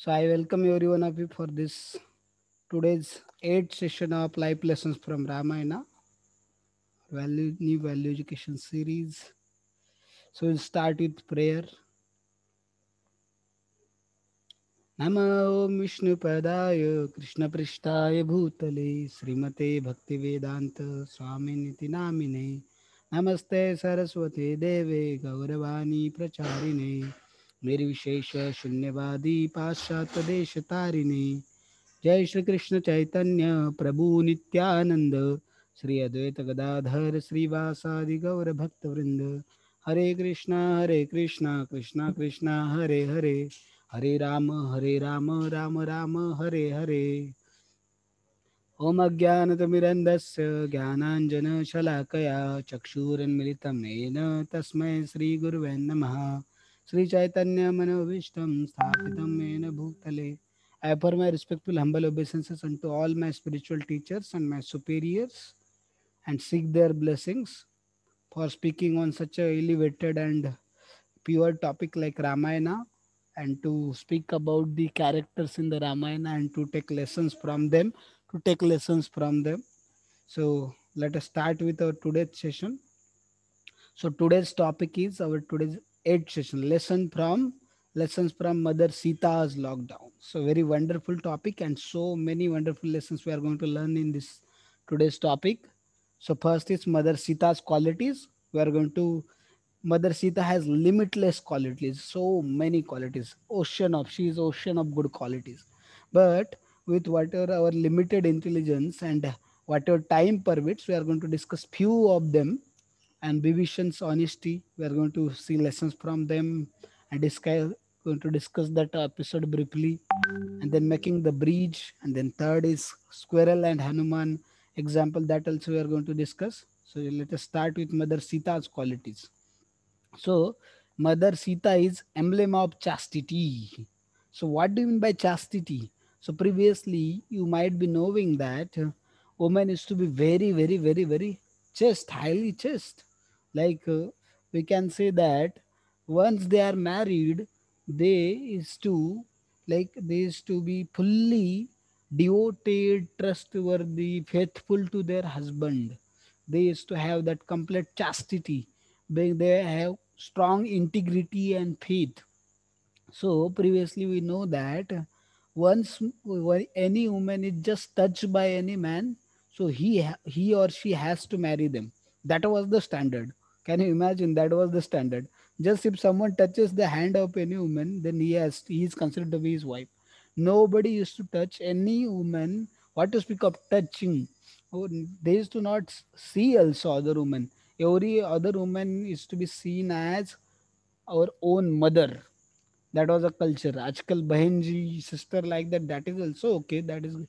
So I welcome every one of you for this today's eighth session of life lessons from Ramayana, new value education series. So we'll start with prayer. Nama Om Vishnu Padaya Krishna Prishtaya Bhutale Srimate Bhaktivedanta Swami Niti Namine Namaste Saraswate Deve Gauravani Pracharine Nirvishesha Shunyavadi Paschat Desha Tarine जय श्री कृष्ण चैतन्य प्रभु नित्यानंद श्री अद्वैत गदाधर श्रीवासादि गौर भक्त वृंद हरे कृष्णा कृष्णा कृष्णा हरे हरे हरे राम राम राम हरे हरे ओम अज्ञानतिमिरन्धस्य ज्ञानाञ्जनशलाकया चक्षुरुन्मिलितं येन तस्मै श्रीगुरुवे नमः श्रीचैतन्यमनोभीष्टं स्थापितं येन भूतले I offer my respectful humble obeisances unto all my spiritual teachers and my superiors and seek their blessings for speaking on such a elevated and pure topic like Ramayana and to speak about the characters in the Ramayana and to take lessons from them, So let us start with our today's session. So today's topic is our today's eighth session lessons from Mother Sita's lockdown. So very wonderful topic and so many wonderful lessons we are going to learn in this today's topic. So first is Mother Sita's qualities. We are going to Mother Sita has limitless qualities, so many qualities. She is ocean of good qualities. But with whatever our limited intelligence and whatever time permits, we are going to discuss few of them and Bibhishan's honesty. We are going to see lessons from them and going to discuss that episode briefly. And then making the bridge. And then third is Squirrel and Hanuman example that also we are going to discuss. So let us start with Mother Sita's qualities. So Mother Sita is emblem of chastity. So what do you mean by chastity? So previously you might be knowing that woman is to be very chaste, highly chaste. Like we can say that once they are married, they is to they is to be fully devoted, trustworthy, faithful to their husband. They is to have that complete chastity. They have strong integrity and faith. So previously we know that when any woman is just touched by any man, so he or she has to marry them. That was the standard. Can you imagine? That was the standard. Just if someone touches the hand of any woman, then he is considered to be his wife. Nobody used to touch any woman. What to speak of touching? Oh, they used to not see also other women. Every other woman is to be seen as our own mother. That was a culture. Ajkal bahenji sister like that is also okay, that is good.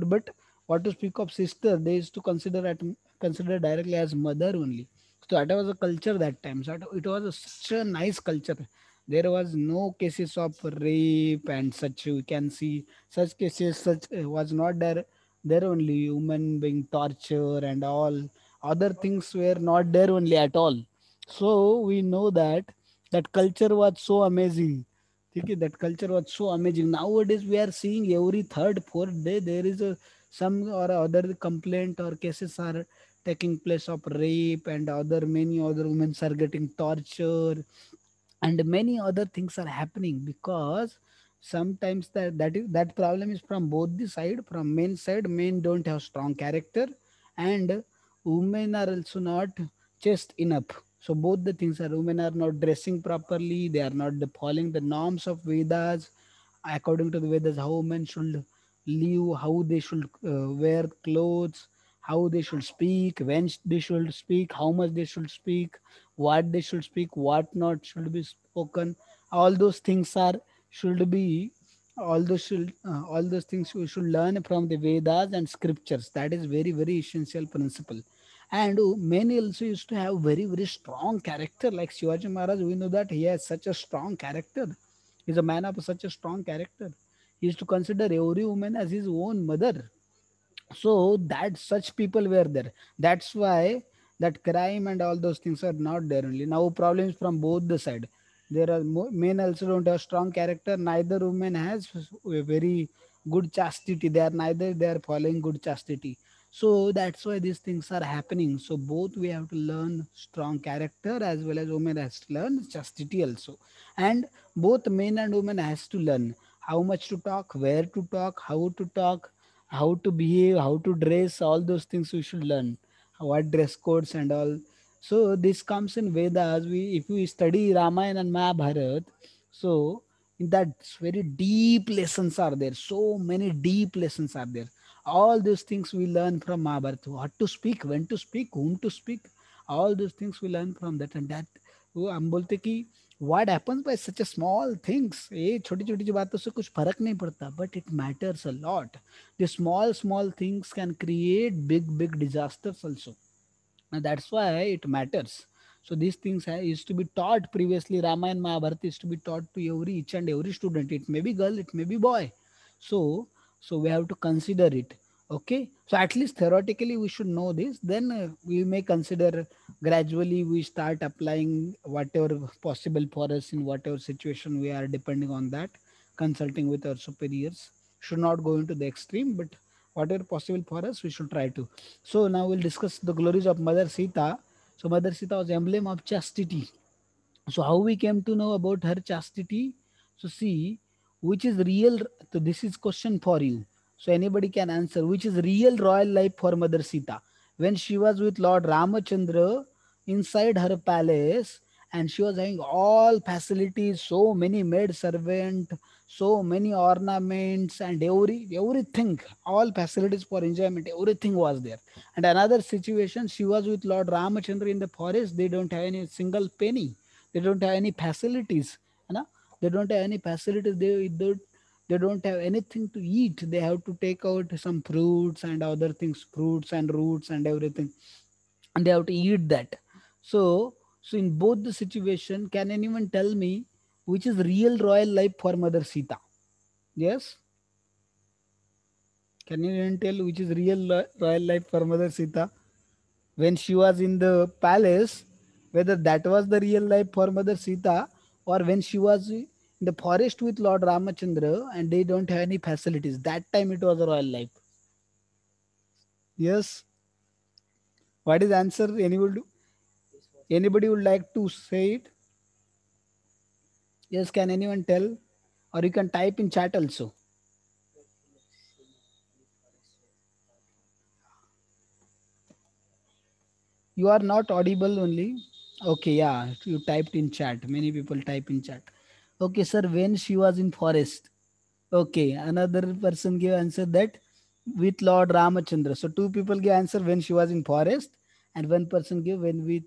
But what to speak of sister, they used to consider directly as mother only. So that was a culture that time. So it was such a nice culture. There was no cases of rape and such. We can see such cases such was not there only. Women being tortured and all other things were not there only at all. So we know that that culture was so amazing. Okay, that culture was so amazing. Nowadays, we are seeing every third, fourth day there is a some or other complaint or cases are taking place of rape and other many other women are getting tortured and many other things are happening because sometimes that problem is from both the side. From men side, men don't have strong character and women are also not chaste enough. So both the things are, women are not dressing properly, they are not following the norms of Vedas. According to the Vedas, how women should live, how they should wear clothes, how they should speak, when they should speak, how much they should speak, what they should speak, what not should be spoken. All those things are should be all those things we should learn from the Vedas and scriptures. That is very essential principle. And many also used to have very strong character like Shivaji Maharaj. We know that he has such a strong character. He's a man of such a strong character. He used to consider every woman as his own mother. So that such people were there. That's why that crime and all those things are not there only. Now problems from both the side. There are men also don't have strong character. Neither woman has a very good chastity. They are neither they are following good chastity. So that's why these things are happening. So both we have to learn strong character as well as women has to learn chastity also. And both men and women has to learn how much to talk, where to talk, how to behave, how to dress. All those things we should learn. What dress codes and all. So this comes in Vedas. We if we study Ramayana and Mahabharata, so in that very deep lessons are there. So many deep lessons are there. All these things we learn from Mahabharata. What to speak, when to speak, whom to speak. All those things we learn from that. And that वो हम बोलते कि what happens by such a small things, ये छोटी छोटी सी बातों से कुछ फर्क नहीं पड़ता, but it matters a lot. The small things can create big disasters also, and that's why it matters. So these things used to be taught previously. Ramayana Mahabharata used to be taught to every each and every student. It may be girl, it may be boy. So so we have to consider it. Okay, so at least theoretically we should know this. Then we may consider, gradually we start applying whatever possible for us in whatever situation we are, depending on that, consulting with our superiors. Should not go into the extreme, but whatever possible for us we should try to. So now we'll discuss the glories of Mother Sita. So Mother Sita was emblem of chastity. So how we came to know about her chastity? So see, which is real. So this is question for you. So anybody can answer. Which is real royal life for Mother Sita? When she was with Lord Ramachandra inside her palace, and she was having all facilities, so many maid servant, so many ornaments, and everything, all facilities for enjoyment, everything was there. And another situation, she was with Lord Ramachandra in the forest. They don't have any single penny, they don't have any facilities, you know? They don't have any facilities. They don't have anything to eat. They have to take out some fruits and other things, fruits and roots and everything, and they have to eat that. So in both the situation, can anyone tell me which is real royal life for Mother Sita? Yes, can anyone tell which is real royal life for Mother Sita when she was in the palace, whether that was the real life for Mother Sita, or when she was in the forest with Lord Ramachandra and they don't have any facilities. That time it was a royal life. Yes. What is answer? Anybody would like to say it? Yes, can anyone tell? Or you can type in chat also. You are not audible only. Okay, yeah, you typed in chat. Many people type in chat. Okay, sir, when she was in forest. Okay, another person gave answer that with Lord Ramachandra. So two people gave answer when she was in forest, and one person gave when with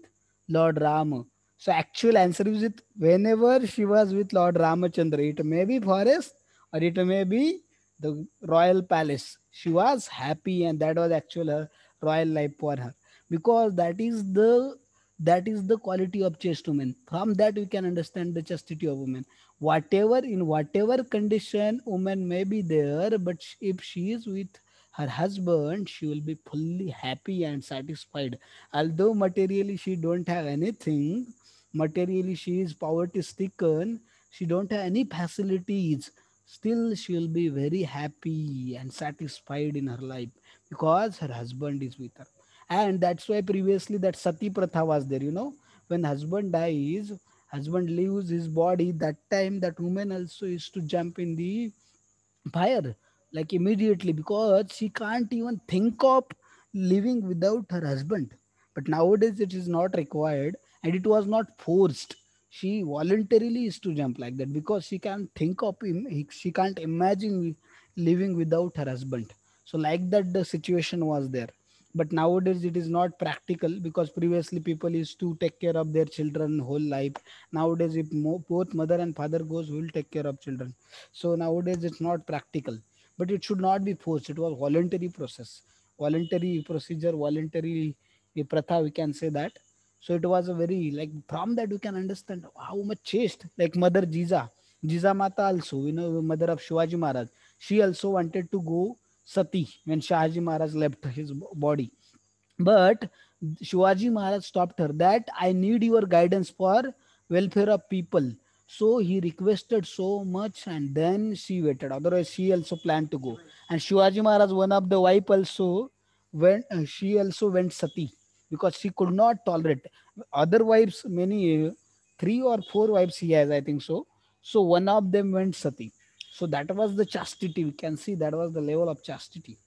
Lord Rama. So actual answer is it whenever she was with Lord Ramachandra. It may be forest or it may be the royal palace. She was happy, and that was actual her royal life for her, because that is the quality of chaste woman. From that we can understand the chastity of woman. Whatever, in whatever condition woman may be there, but if she is with her husband, she will be fully happy and satisfied. Although materially she don't have anything, materially she is poverty stricken, she don't have any facilities, still she will be very happy and satisfied in her life, because her husband is with her. And that's why previously that sati pratha was there, when husband dies, husband leaves his body, that time that woman also used to jump in the fire, like immediately, because she can't even think of living without her husband. But nowadays it is not required, and it was not forced. She voluntarily is to jump like that, because she can't think of him, she can't imagine living without her husband. So like that the situation was there. But nowadays it is not practical, because previously people used to take care of their children whole life. Nowadays if both mother and father goes, who will take care of children? So nowadays it's not practical, but it should not be forced. It was voluntary process, voluntary procedure, voluntary pratha, we can say that. So it was a very, like, from that we can understand how much chaste, like Mother Jiza Mata also, mother of Shivaji Maharaj. She also wanted to go sati when Shahaji Maharaj left his body, but Shivaji Maharaj stopped her, that I need your guidance for welfare of people. So he requested so much, and then she waited. Otherwise, she also planned to go. And Shivaji Maharaj, one of the wife, also went. She also went sati because she could not tolerate other wives. Many, three or four wives he has, I think so. So one of them went sati. So that was the chastity. We can see that was the level of chastity.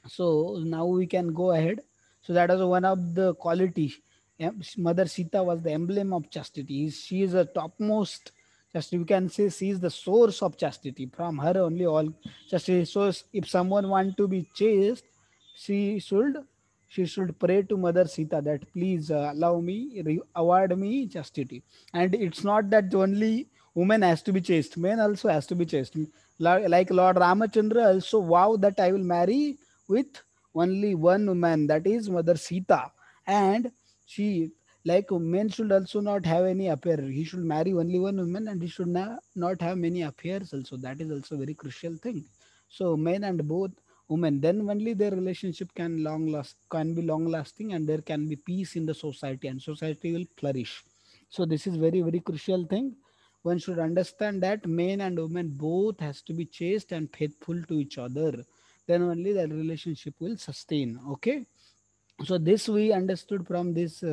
So now we can go ahead. So that was one of the quality. Mother Sita was the emblem of chastity. She is a topmost chastity. We can say she is the source of chastity. From her only all chastity. So if someone want to be chaste, she should she should pray to Mother Sita that please allow me, award me chastity. And it's not that only woman has to be chaste, men also has to be chaste. Like Lord Ramachandra also vowed that I will marry with only one woman, that is Mother Sita. And she, like men should also not have any affair. He should marry only one woman, and he should not have many affairs also. That is also very crucial thing. So men and both women, then only their relationship can be long lasting, and there can be peace in the society, and society will flourish. So this is very very crucial thing. One should understand that men and women both has to be chaste and faithful to each other, then only the relationship will sustain. Okay, so this we understood from this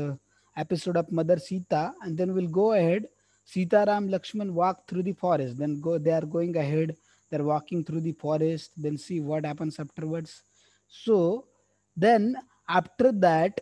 episode of Mother Sita. And then we'll go ahead. Sita Ram Lakshman walk through the forest, then go they are going ahead, they're walking through the forest, then see what happens afterwards. So then after that,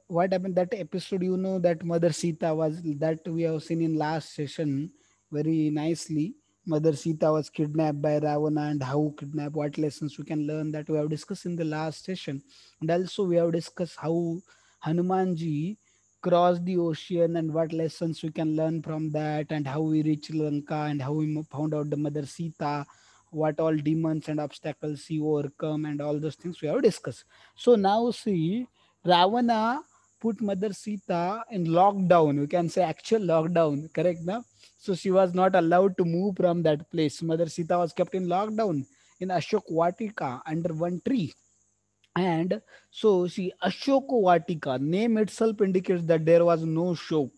what happened, that episode, that Mother Sita was, that we have seen in last session very nicely. Mother Sita was kidnapped by Ravana, and how kidnap, what lessons we can learn, that we have discussed in the last session. And also we have discussed how Hanumanji crossed the ocean and what lessons we can learn from that, and how we reached Lanka, and how we found out the Mother Sita, what all demons and obstacles he overcome, and all those things we have discussed. So now see, Ravana put Mother Sita in lockdown. We can say actual lockdown, correct now? So she was not allowed to move from that place. Mother Sita was kept in lockdown in Ashok Vatika under one tree. And so see, Ashok Vatika name itself indicates that there was no shok.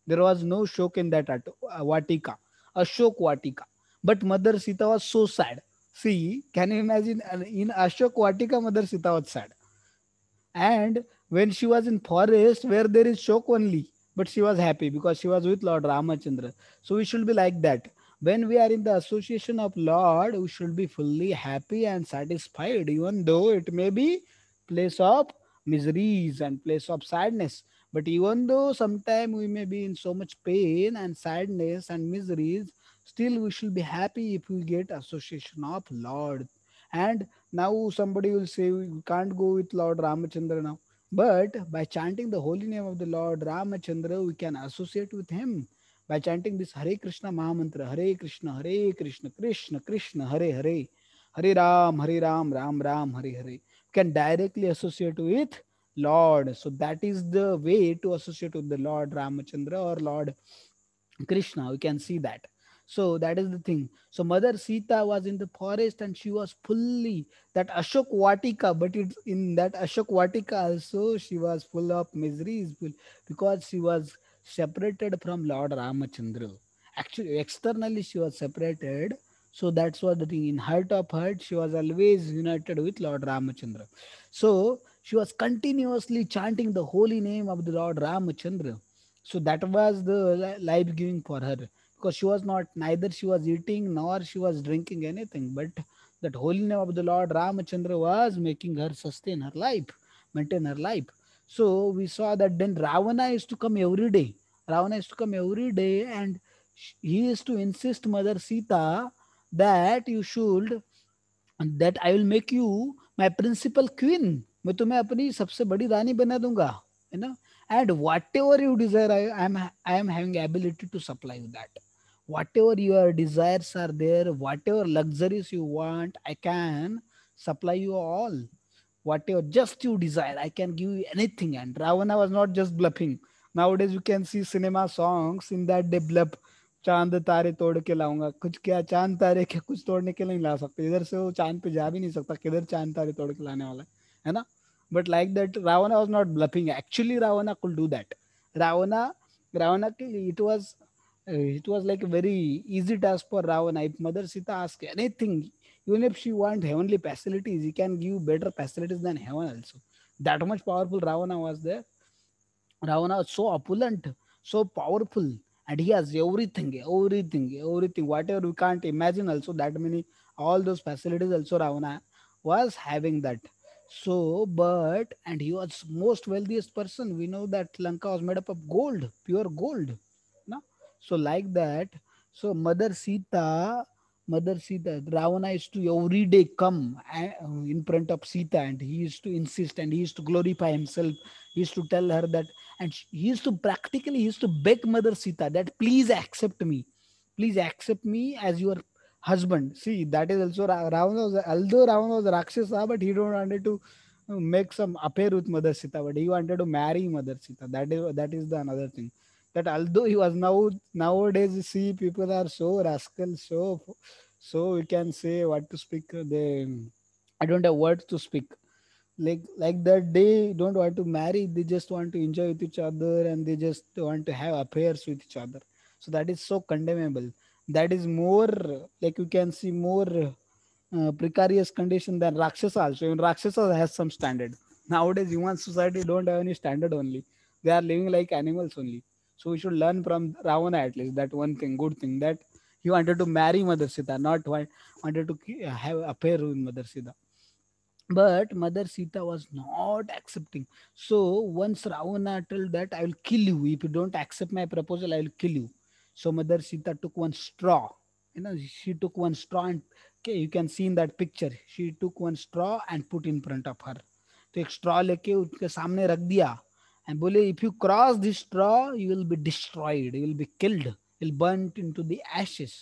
There was no shok in that Vatika, Ashok Vatika. But Mother Sita was so sad. See, can you imagine, in Ashok Vatika, Mother Sita was sad. And when she was in forest where there is shock only, but she was happy because she was with Lord Ramachandra. So we should be like that. When we are in the association of Lord, we should be fully happy and satisfied, even though it may be place of miseries and place of sadness. But even though sometime we may be in so much pain and sadness and miseries, still we should be happy if we get association of Lord. And now somebody will say we can't go with Lord Ramachandra now. But by chanting the holy name of the Lord Ramachandra, we can associate with him. By chanting this Hare Krishna Mahamantra, Hare Krishna, Krishna Krishna, Hare Hare, Hare Ram, Ram Ram, Hare Hare. We can directly associate with Lord. So that is the way to associate with the Lord Ramachandra or Lord Krishna. We can see that. So that is the thing. So Mother Sita was in the forest, and she was fully that Ashok Vatika, but it's in that Ashok Vatika also she was full of miseries, because she was separated from Lord Ramachandra. Actually, externally she was separated. So that's what the thing. In heart of heart, she was always united with Lord Ramachandra. So she was continuously chanting the holy name of the Lord Ramachandra. So that was the life giving for her, because she was not, neither she was eating nor she was drinking anything, but that holy name of the Lord Ramachandra was making her sustain her life, maintain her life. So we saw that then Ravana used to come every day. Ravana used to come every day, and he used to insist Mother Sita that you should, that I will make you my principal queen. मैं तुम्हें अपनी सबसे बड़ी रानी बना दूंगा, है ना? And whatever you desire, I am having ability to supply you that. Whatever your desires are there, whatever luxuries you want, I can supply you all. Whatever just you desire, I can give you anything. And Ravana was not just bluffing. Nowadays you can see cinema songs in that they bluff. चांद तारे तोड़ के लाऊंगा, कुछ क्या चांद तारे के कुछ तोड़ने के नहीं ला सकते, इधर से वो चांद पे जा भी नहीं सकता, किधर चांद तारे तोड़ के लाने वाला है ना? But like that, Ravana was not bluffing. Actually, Ravana could do that. Ravana, Ravana, it was It was like a very easy task for Ravana. If Mother Sita asks anything, even if she wants heavenly facilities, he can give better facilities than heaven also. That much powerful Ravana was there. Ravana was so opulent, so powerful, and he has everything, everything, everything, whatever we can't imagine. Also, that many, all those facilities. Also, Ravana was having that. So, but and he was most wealthiest person. We know that Lanka was made up of gold, pure gold. No, so like that. So Mother Sita, Ravana used to every day come in front of Sita, and he used to insist, and he used to glorify himself. He used to tell her that, and he used to practically, he used to beg Mother Sita that please accept me as your husband. See, that is also Ravana was, although Ravana was Rakshasa, but he don't wanted to make some affair with Mother Sita, but he wanted to marry Mother Sita. That is the another thing. That although he was nowadays, you see, people are so rascal, so we can say what to speak. They, I don't have words to speak. Like that, they don't want to marry. They just want to enjoy with each other, and they just want to have affairs with each other. So that is so condemnable. That is more, like you can see, more precarious condition than Rakshasa also. Even Rakshasa has some standard. Nowadays, human society don't have any standard only. They are living like animals only. So we should learn from Ravana at least that one thing, good thing, that he wanted to marry Mother Sita, not wanted to have affair with Mother Sita. But Mother Sita was not accepting. So once Ravana told that, I will kill you. If you don't accept my proposal, I will kill you. So Mother Sita took one straw. She took one straw, and okay, you can see in that picture. She took one straw and put in front of her. तो एक straw लेके उसके सामने रख दिया, and बोले, if you cross this straw you will be destroyed, you will be killed, will burn into the ashes,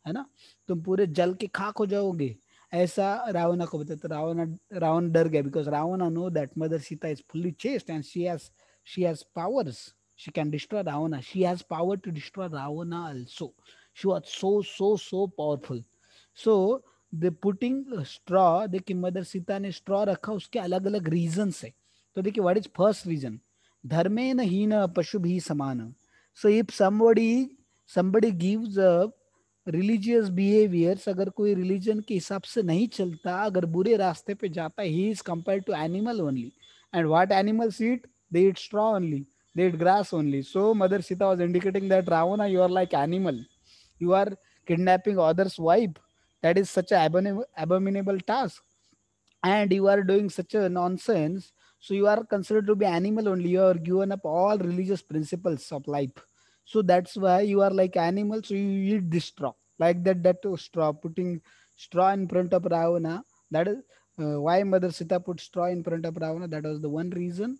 है ना, तुम पूरे जल के खाक हो जाओगे, ऐसा रावणा को बताया. तो रावण डर गया, because Ravana know that mother Sita is fully chaste and she has powers. She can destroy Ravana. She has power to destroy Ravana also. She was so powerful. So the putting straw, देखिए मदर सीता ने straw रखा, उसके अलग अलग reason है. तो देखिए what is first reason, धर्मे न हीन पशु भी समान. So if somebody gives up religious behaviours, अगर कोई रिलीजन के हिसाब से नहीं चलता, अगर बुरे रास्ते पे जाता, he is compare to animal only. And what animals eat, they eat straw only, they eat grass only. So Mother Sita was indicating that Ravana, you are like animal. You are kidnapping others' wife. That is such a abominable task, and you are doing such a nonsense. So you are considered to be animal only. You are given up all religious principles of life. So that's why you are like animal. So you eat this straw, like that straw, putting straw in front of Ravana. That is why Mother Sita put straw in front of Ravana. That was the one reason.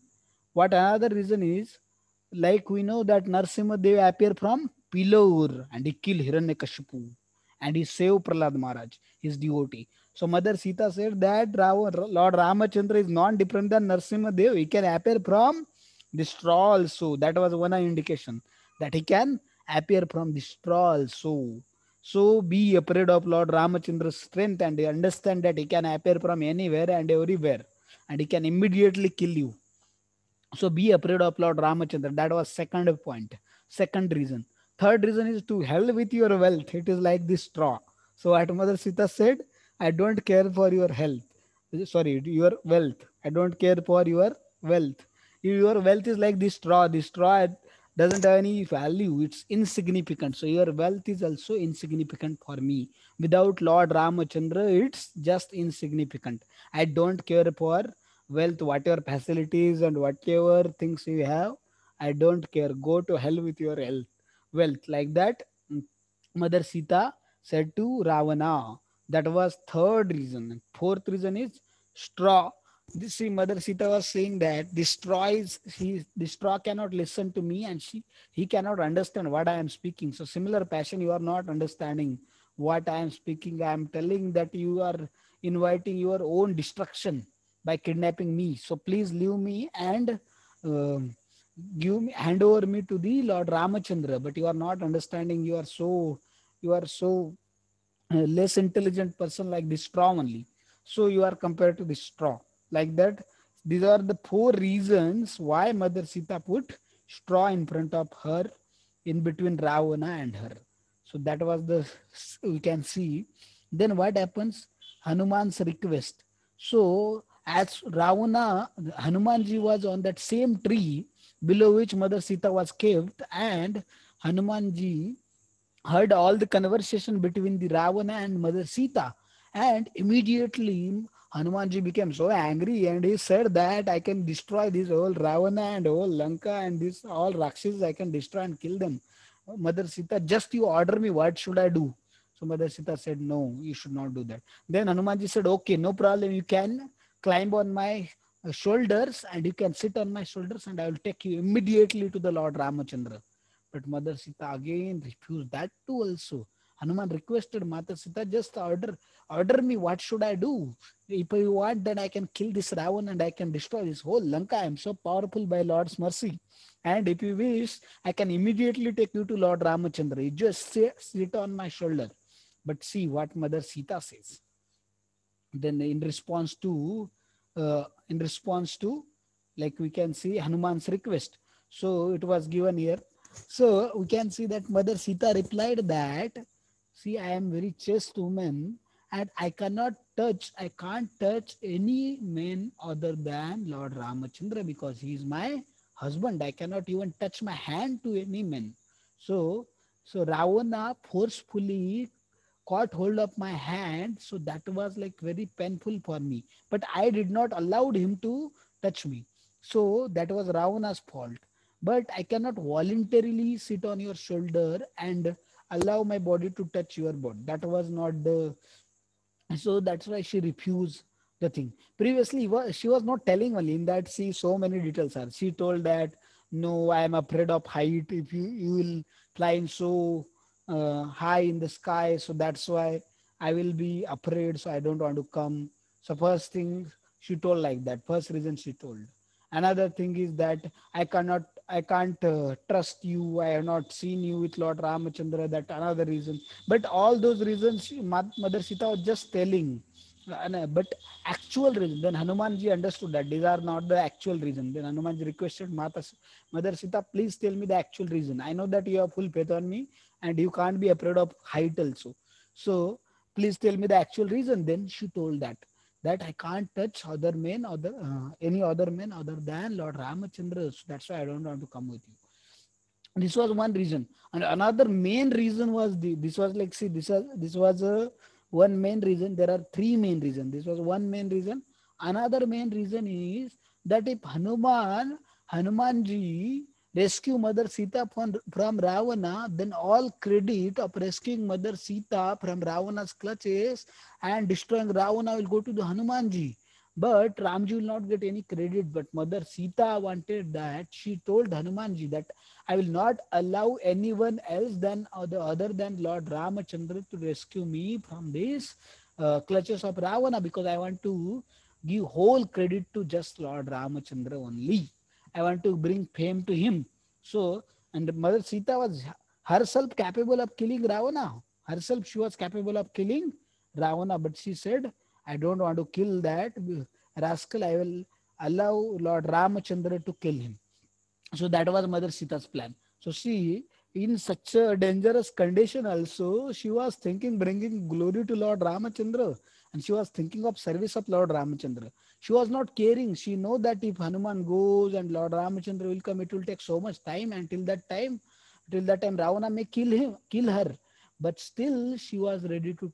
What another reason is, like we know that Narsimha Dev appear from Pilor and he killed Hiranyakashipu and he saved Prahlad Maharaj, his devotee. So Mother Sita said that Lord Ramachandra is not different than Narsimha Dev. He can appear from the straw also. That was one indication that he can appear from the straw also. So be afraid of Lord Ramachandra's strength and understand that he can appear from anywhere and everywhere and he can immediately kill you. So be afraid of Lord Ramachandra. That was second point. Second reason. Third reason is to hell with your wealth. It is like this straw. So what Mother Sita said, I don't care for your health. Sorry, your wealth. I don't care for your wealth. Your wealth is like this straw. This straw doesn't have any value. It's insignificant. So your wealth is also insignificant for me. Without Lord Ramachandra, it's just insignificant. I don't care for wealth, whatever facilities and whatever things you have. I don't care. Go to hell with your health, wealth. Like that, Mother Sita said to Ravana. That was third reason. Fourth reason is straw. This, see, Mother Sita was saying that the straw cannot listen to me, and he cannot understand what I am speaking. So similar passion, you are not understanding what I am speaking. I am telling that you are inviting your own destruction by kidnapping me. So please leave me and um, hand over me to the Lord Ramachandra. But you are not understanding. You are so less intelligent person, like this straw only. So you are compared to the straw, like that. These are the four reasons why Mother Sita put straw in front of her in between Ravana and her. So that was the, we can see. Then what happens? Hanuman's request. So as Ravana, Hanumanji was on that same tree below which Mother Sita was kept, and Hanumanji heard all the conversation between the Ravana and Mother Sita. And immediately Hanumanji became so angry and he said that I can destroy this whole Ravana and whole Lanka and this all Rakshas, I can destroy and kill them. Mother Sita, just you order me, what should I do? So Mother Sita said, no, you should not do that. Then Hanumanji said, okay, no problem. You can climb on my shoulders and you can sit on my shoulders and I will take you immediately to the Lord Ramachandra. But Mother Sita again refused that too also. Hanuman requested Mother Sita, just order me, what should I do? If you want, then I can kill this Ravan and I can destroy this whole Lanka. I am so powerful by Lord's mercy. And if you wish, I can immediately take you to Lord Ramachandra. You just sit on my shoulder. But see what Mother Sita says. Then in response to, like we can see Hanuman's request. So it was given here. So we can see that Mother Sita replied that, see, I am very chaste woman and I can't touch any man other than Lord Ramachandra because he is my husband. I cannot even touch my hand to any man. So, so Ravana forcefully caught hold of my hand, so that was like very painful for me, but I did not allow him to touch me. So that was Ravana's fault. But I cannot voluntarily sit on your shoulder and allow my body to touch your body. That was not the, so that's why she refused the thing. Previously she was not telling only in that, see, so many details are, she told that no, I am afraid of height, if you will fly in so high in the sky, so that's why I will be afraid, so I don't want to come. So first thing she told like that, first reason she told. Another thing is that I can't trust you, I have not seen you with Lord Ramachandra, that another reason. But all those reasons Mother Sita was just telling. But actual reason, then Hanumanji understood that these are not the actual reason. Then Hanumanji requested Mother Sita, please tell me the actual reason. I know that you have full faith on me and you can't be afraid of height also. So please tell me the actual reason. Then she told that I can't touch other men, any other men other than Lord Ramachandra. So that's why I don't want to come with you. This was one reason, and another main reason was this was like, see, this was a one main reason. There are three main reasons. This was one main reason. Another main reason is that if Hanumanji rescue Mother Sita from Ravana, then all credit of rescuing Mother Sita from Ravana's clutches and destroying Ravana will go to the Hanumanji. But Ramji will not get any credit. But Mother Sita wanted that. She told Hanumanji that I will not allow anyone else than other than Lord Ramachandra to rescue me from these clutches of Ravana, because I want to give whole credit to just Lord Ramachandra only. I want to bring fame to him. So, and Mother Sita was herself capable of killing Ravana. Herself, she was capable of killing Ravana, but she said, I don't want to kill that rascal. I will allow Lord Ramachandra to kill him. So that was Mother Sita's plan. So she, in such a dangerous condition also, she was thinking bringing glory to Lord Ramachandra, and she was thinking of service of Lord Ramachandra. She was not caring. She know that if Hanuman goes and Lord Ramachandra will come, it will take so much time, and till that time Ravana may kill her. But still she was ready to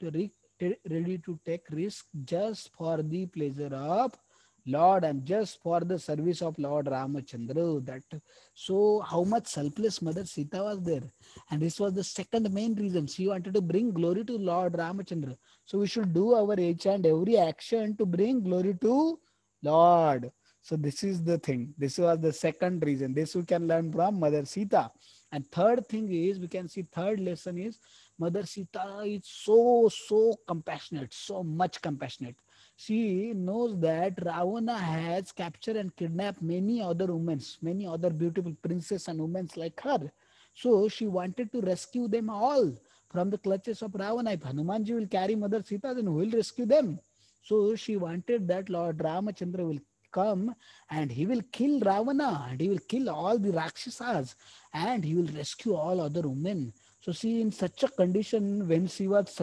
take risk just for the pleasure of Lord and just for the service of Lord Ramachandra. That, so how much selfless Mother Sita was there. And this was the second main reason. She wanted to bring glory to Lord Ramachandra. So we should do our each and every action to bring glory to Lord. So this is the thing. This was the second reason. This we can learn from Mother Sita. And third thing is, we can see third lesson is Mother Sita is so compassionate, so much compassionate. She knows that Ravana has captured and kidnapped many other women, many other beautiful princesses and women like her. So she wanted to rescue them all from the clutches of Ravana. If Hanumanji will carry Mother Sita, then who will rescue them? So she wanted that Lord Ramachandra will come and he will kill Ravana and he will kill all the Rakshasas and he will rescue all other women. So see, in such a condition, when she was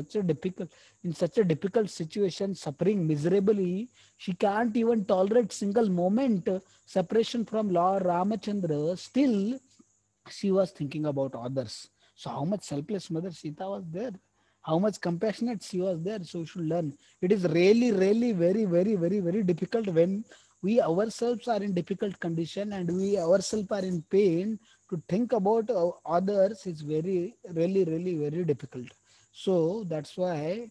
in such a difficult situation, suffering miserably, she can't even tolerate single moment separation from Lord Ramachandra. Still, she was thinking about others. So how much selfless mother Sita was there? How much compassionate she was there? So we should learn. It is really, really very, very, very, very difficult when we ourselves are in difficult condition and we ourselves are in pain to think about others is very, really, really, very difficult. So that's why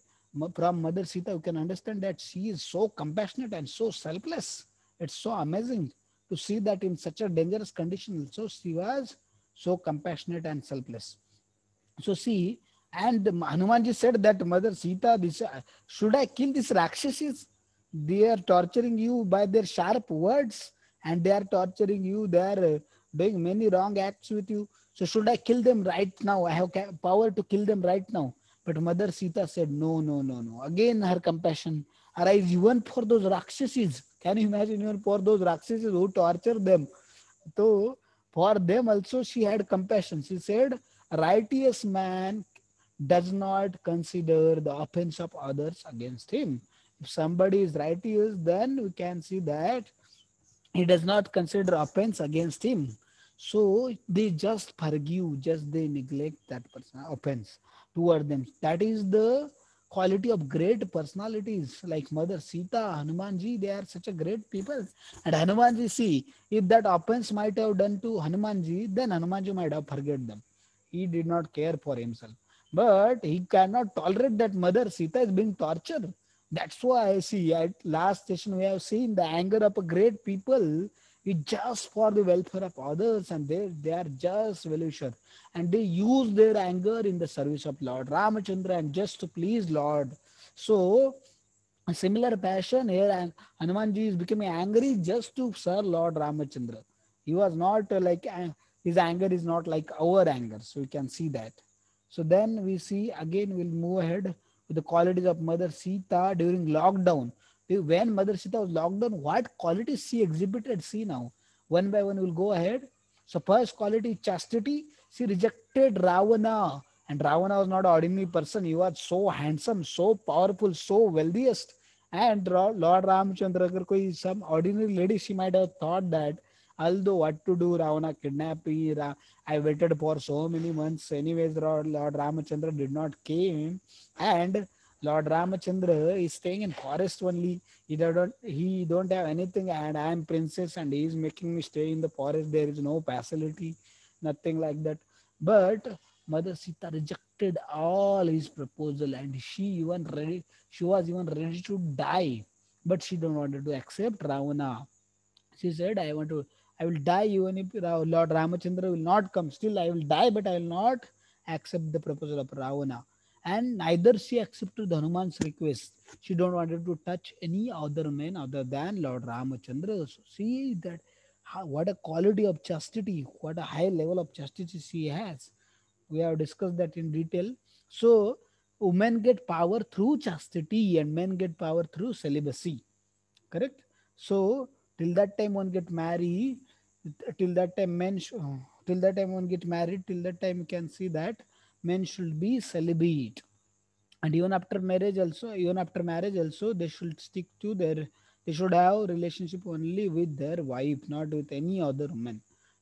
from Mother Sita you can understand that she is so compassionate and so selfless. It's so amazing to see that in such a dangerous condition. So she was so compassionate and selfless. So see, and Hanumanji said that Mother Sita, this, should I kill these Rakshasas? They are torturing you by their sharp words and they are torturing you. They are doing many wrong acts with you. So should I kill them right now? I have power to kill them right now. But Mother Sita said, no, no, no, no. Again, her compassion arise even for those Rakshasas. Can you imagine, even for those Rakshasas who torture them? So for them also she had compassion. She said, a righteous man does not consider the offense of others against him. If somebody is righteous, then we can see that he does not consider offense against him. So they just forgive, just they neglect that person offense toward them. That is the quality of great personalities like Mother Sita, Hanumanji. They are such a great people. And Hanumanji, see, if that offense might have done to Hanumanji, then Hanumanji might have forget them. He did not care for himself. But he cannot tolerate that Mother Sita is being tortured. That's why I see at last session we have seen the anger of a great people is just for the welfare of others and they are just well-wisher and they use their anger in the service of Lord Ramachandra and just to please Lord. So a similar passion here and Hanumanji is becoming angry just to serve Lord Ramachandra. He was not his anger is not like our anger. So we can see that. So then we see again we'll move ahead with the qualities of Mother Sita during lockdown. When Mother Sita was locked down, what qualities she exhibited? See now, one by one we'll go ahead. So first quality chastity. She rejected Ravana, and Ravana was not an ordinary person. He was so handsome, so powerful, so wealthiest. And Lord Ramchandra, agar koi some ordinary lady, she might have thought that although what to do, Ravana kidnap me. I waited for so many months. Anyways, Lord Ramachandra did not came, and Lord Ramachandra is staying in forest only. He don't have anything, and I am princess, and he is making me stay in the forest. There is no facility, nothing like that. But Mother Sita rejected all his proposal, and she was even ready to die, but she don't wanted to accept Ravana. She said, I will die even if Lord Ramachandra will not come. Still, I will die, but I will not accept the proposal of Ravana. And neither she accepted Hanuman's request. She don't wanted to touch any other man other than Lord Ramachandra. So see that what a quality of chastity, what a high level of chastity she has. We have discussed that in detail. So women get power through chastity and men get power through celibacy. Correct? So till that time one get married, till that time till that time one get married, till that time you can see that men should be celibate. And even after marriage also, they should stick to they should have relationship only with their wife, not with any other woman.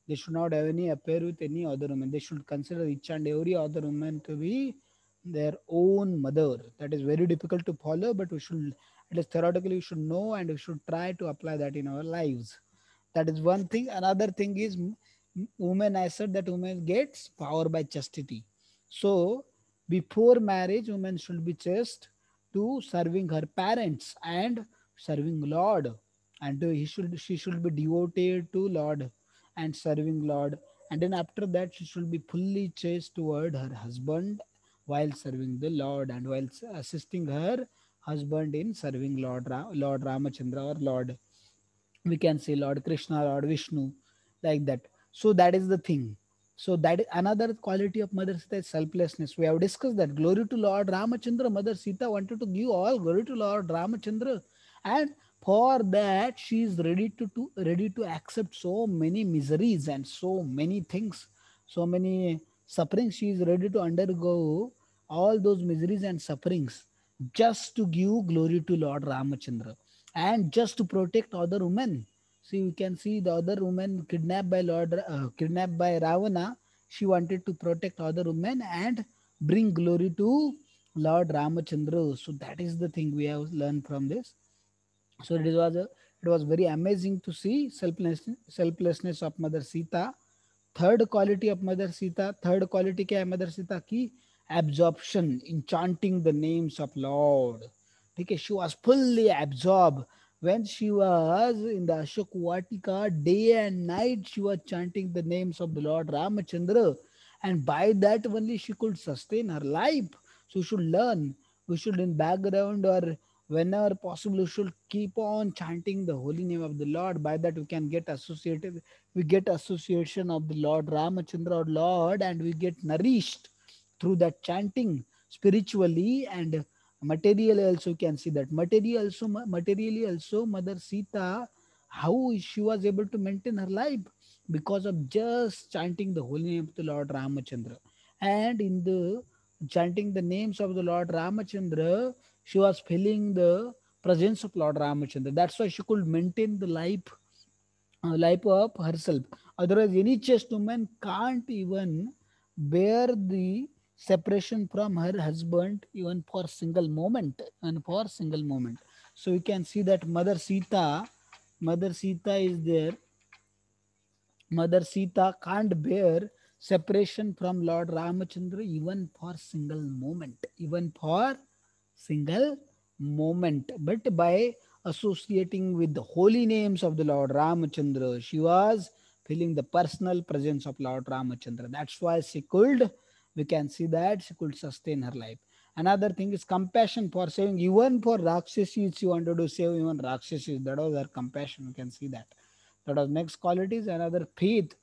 They should not have any affair with any other woman. They should consider each and every other woman to be their own mother. That is very difficult to follow, but we should, at least theoretically, we should know and we should try to apply that in our lives. That is one thing. Another thing is women. I said that women gets power by chastity. So before marriage, woman should be chaste to serving her parents and serving Lord, and she should be devoted to Lord and serving Lord. And then after that, she should be fully chaste toward her husband while serving the Lord and while assisting her husband in serving Lord Ramachandra or Lord, we can say Lord Krishna, Lord Vishnu, like that. So that is the thing. So that is another quality of Mother Sita is selflessness. We have discussed that. Glory to Lord Ramachandra. Mother Sita wanted to give all glory to Lord Ramachandra. And For that, she is ready to accept so many miseries and so many things, so many sufferings. She is ready to undergo all those miseries and sufferings just to give glory to Lord Ramachandra and just to protect other women. See, you can see the other woman kidnapped by Ravana. She wanted to protect other women and bring glory to Lord Ramachandra. So that is the thing we have learned from this. So it was very amazing to see selflessness of Mother Sita. Third quality of Mother Sita, third quality क्या है Mother Sita की? Absorption in chanting the names of Lord. Okay, she was fully absorbed when she was in the Ashok Vatika, day and night she was chanting the names of the Lord Ramachandra, and by that only she could sustain her life. So we should learn, we should in background or whenever possible we should keep on chanting the holy name of the Lord. By that we can get associated, we get association of the Lord Ramachandra or Lord, and we get nourished through that chanting spiritually and materially also. You can see that materially also Mother Sita, how she was able to maintain her life because of just chanting the holy name of the Lord Ramachandra. And in the chanting the names of the Lord Ramachandra, she was feeling the presence of Lord Ramachandra. That's why she could maintain the life of herself. Otherwise, any chaste woman can't even bear the separation from her husband even for single moment. And for single moment. So you can see that Mother Sita is there. Mother Sita can't bear separation from Lord Ramachandra even for single moment. Even for single moment. But by associating with the holy names of the Lord Ramachandra, she was feeling the personal presence of Lord Ramachandra. That's why we can see that she could sustain her life. Another thing is compassion for saving, even for Rakshasi, she wanted to save even Rakshasi. That was her compassion. You can see that. That was next quality is another faith.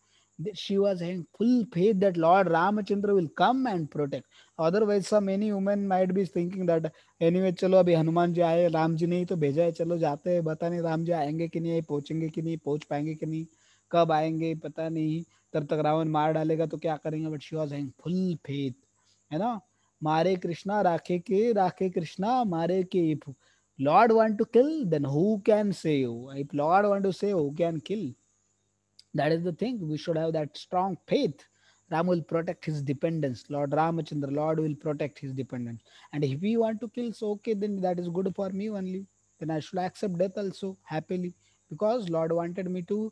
She was having full faith that Lord Ramachandra will come and protect. Otherwise, some many women might be thinking that anyway, चलो अभी हनुमान जी आए, राम जी नहीं तो भेजा है, चलो जाते हैं, पता नहीं राम जी आएंगे कि नहीं, पहुंचेंगे कि नहीं, पहुंच पाएंगे कि नहीं, कब आएंगे पता नहीं, तब तक रावण मार डालेगा तो क्या करेंगे. But she was having full faith, है ना. मारे कृष्णा राखे कृष्णा मारे के. If Lord want to kill then who can save. If Lord want to save who can kill. That is the thing. We should have that strong faith. Ram will protect his dependents. Lord Ramachandra, Lord will protect his dependents. And if we want to kill, so okay, then that is good for me only. Then I should accept death also happily. Because Lord wanted me to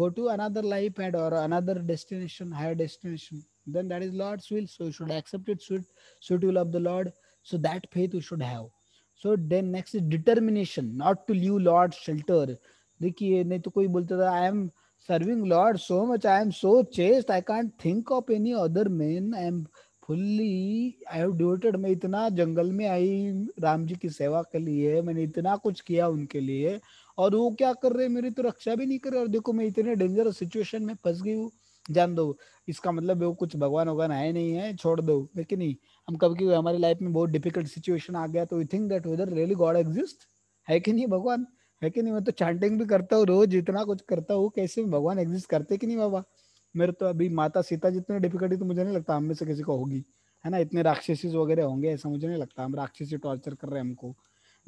go to another life and or another destination, higher destination. Then that is Lord's will. So you should accept it, sweet will of the Lord. So that faith we should have. So then next is determination, not to leave Lord's shelter. देखिए नहीं तो कोई बोलता था I am serving Lord so much. I am so chaste. I can't think of any other man. I am fully. I have devoted. मैं इतना जंगल में आई राम जी की सेवा के लिए, मैंने इतना कुछ किया उनके लिए, और वो क्या कर रहे हैं, मेरी तो रक्षा भी नहीं कर रहे, और देखो मैं इतने डेंजरस सिचुएशन में फंस गई हूँ. जान दो, इसका मतलब वो कुछ भगवान वगवान आए नहीं है, छोड़ दो. लेकिन नहीं, हम कभी कभी हमारी लाइफ में बहुत डिफिकल्ट सिचुएशन आ गया तो we think that whether really God exist, है कि नहीं भगवान, है कि नहीं. मैं तो चैंटिंग भी करता हूँ रोज, इतना कुछ करता हूँ, कैसे भगवान एग्जिस्ट करते कि नहीं बाबा. मेरे तो अभी माता सीता जितनी डिफिकल्टी तो मुझे नहीं लगता हम में से किसी को होगी, है ना. इतने राक्षसी वगैरह होंगे ऐसा मुझे नहीं लगता. हम राक्षसी टॉर्चर कर रहे हैं हमको,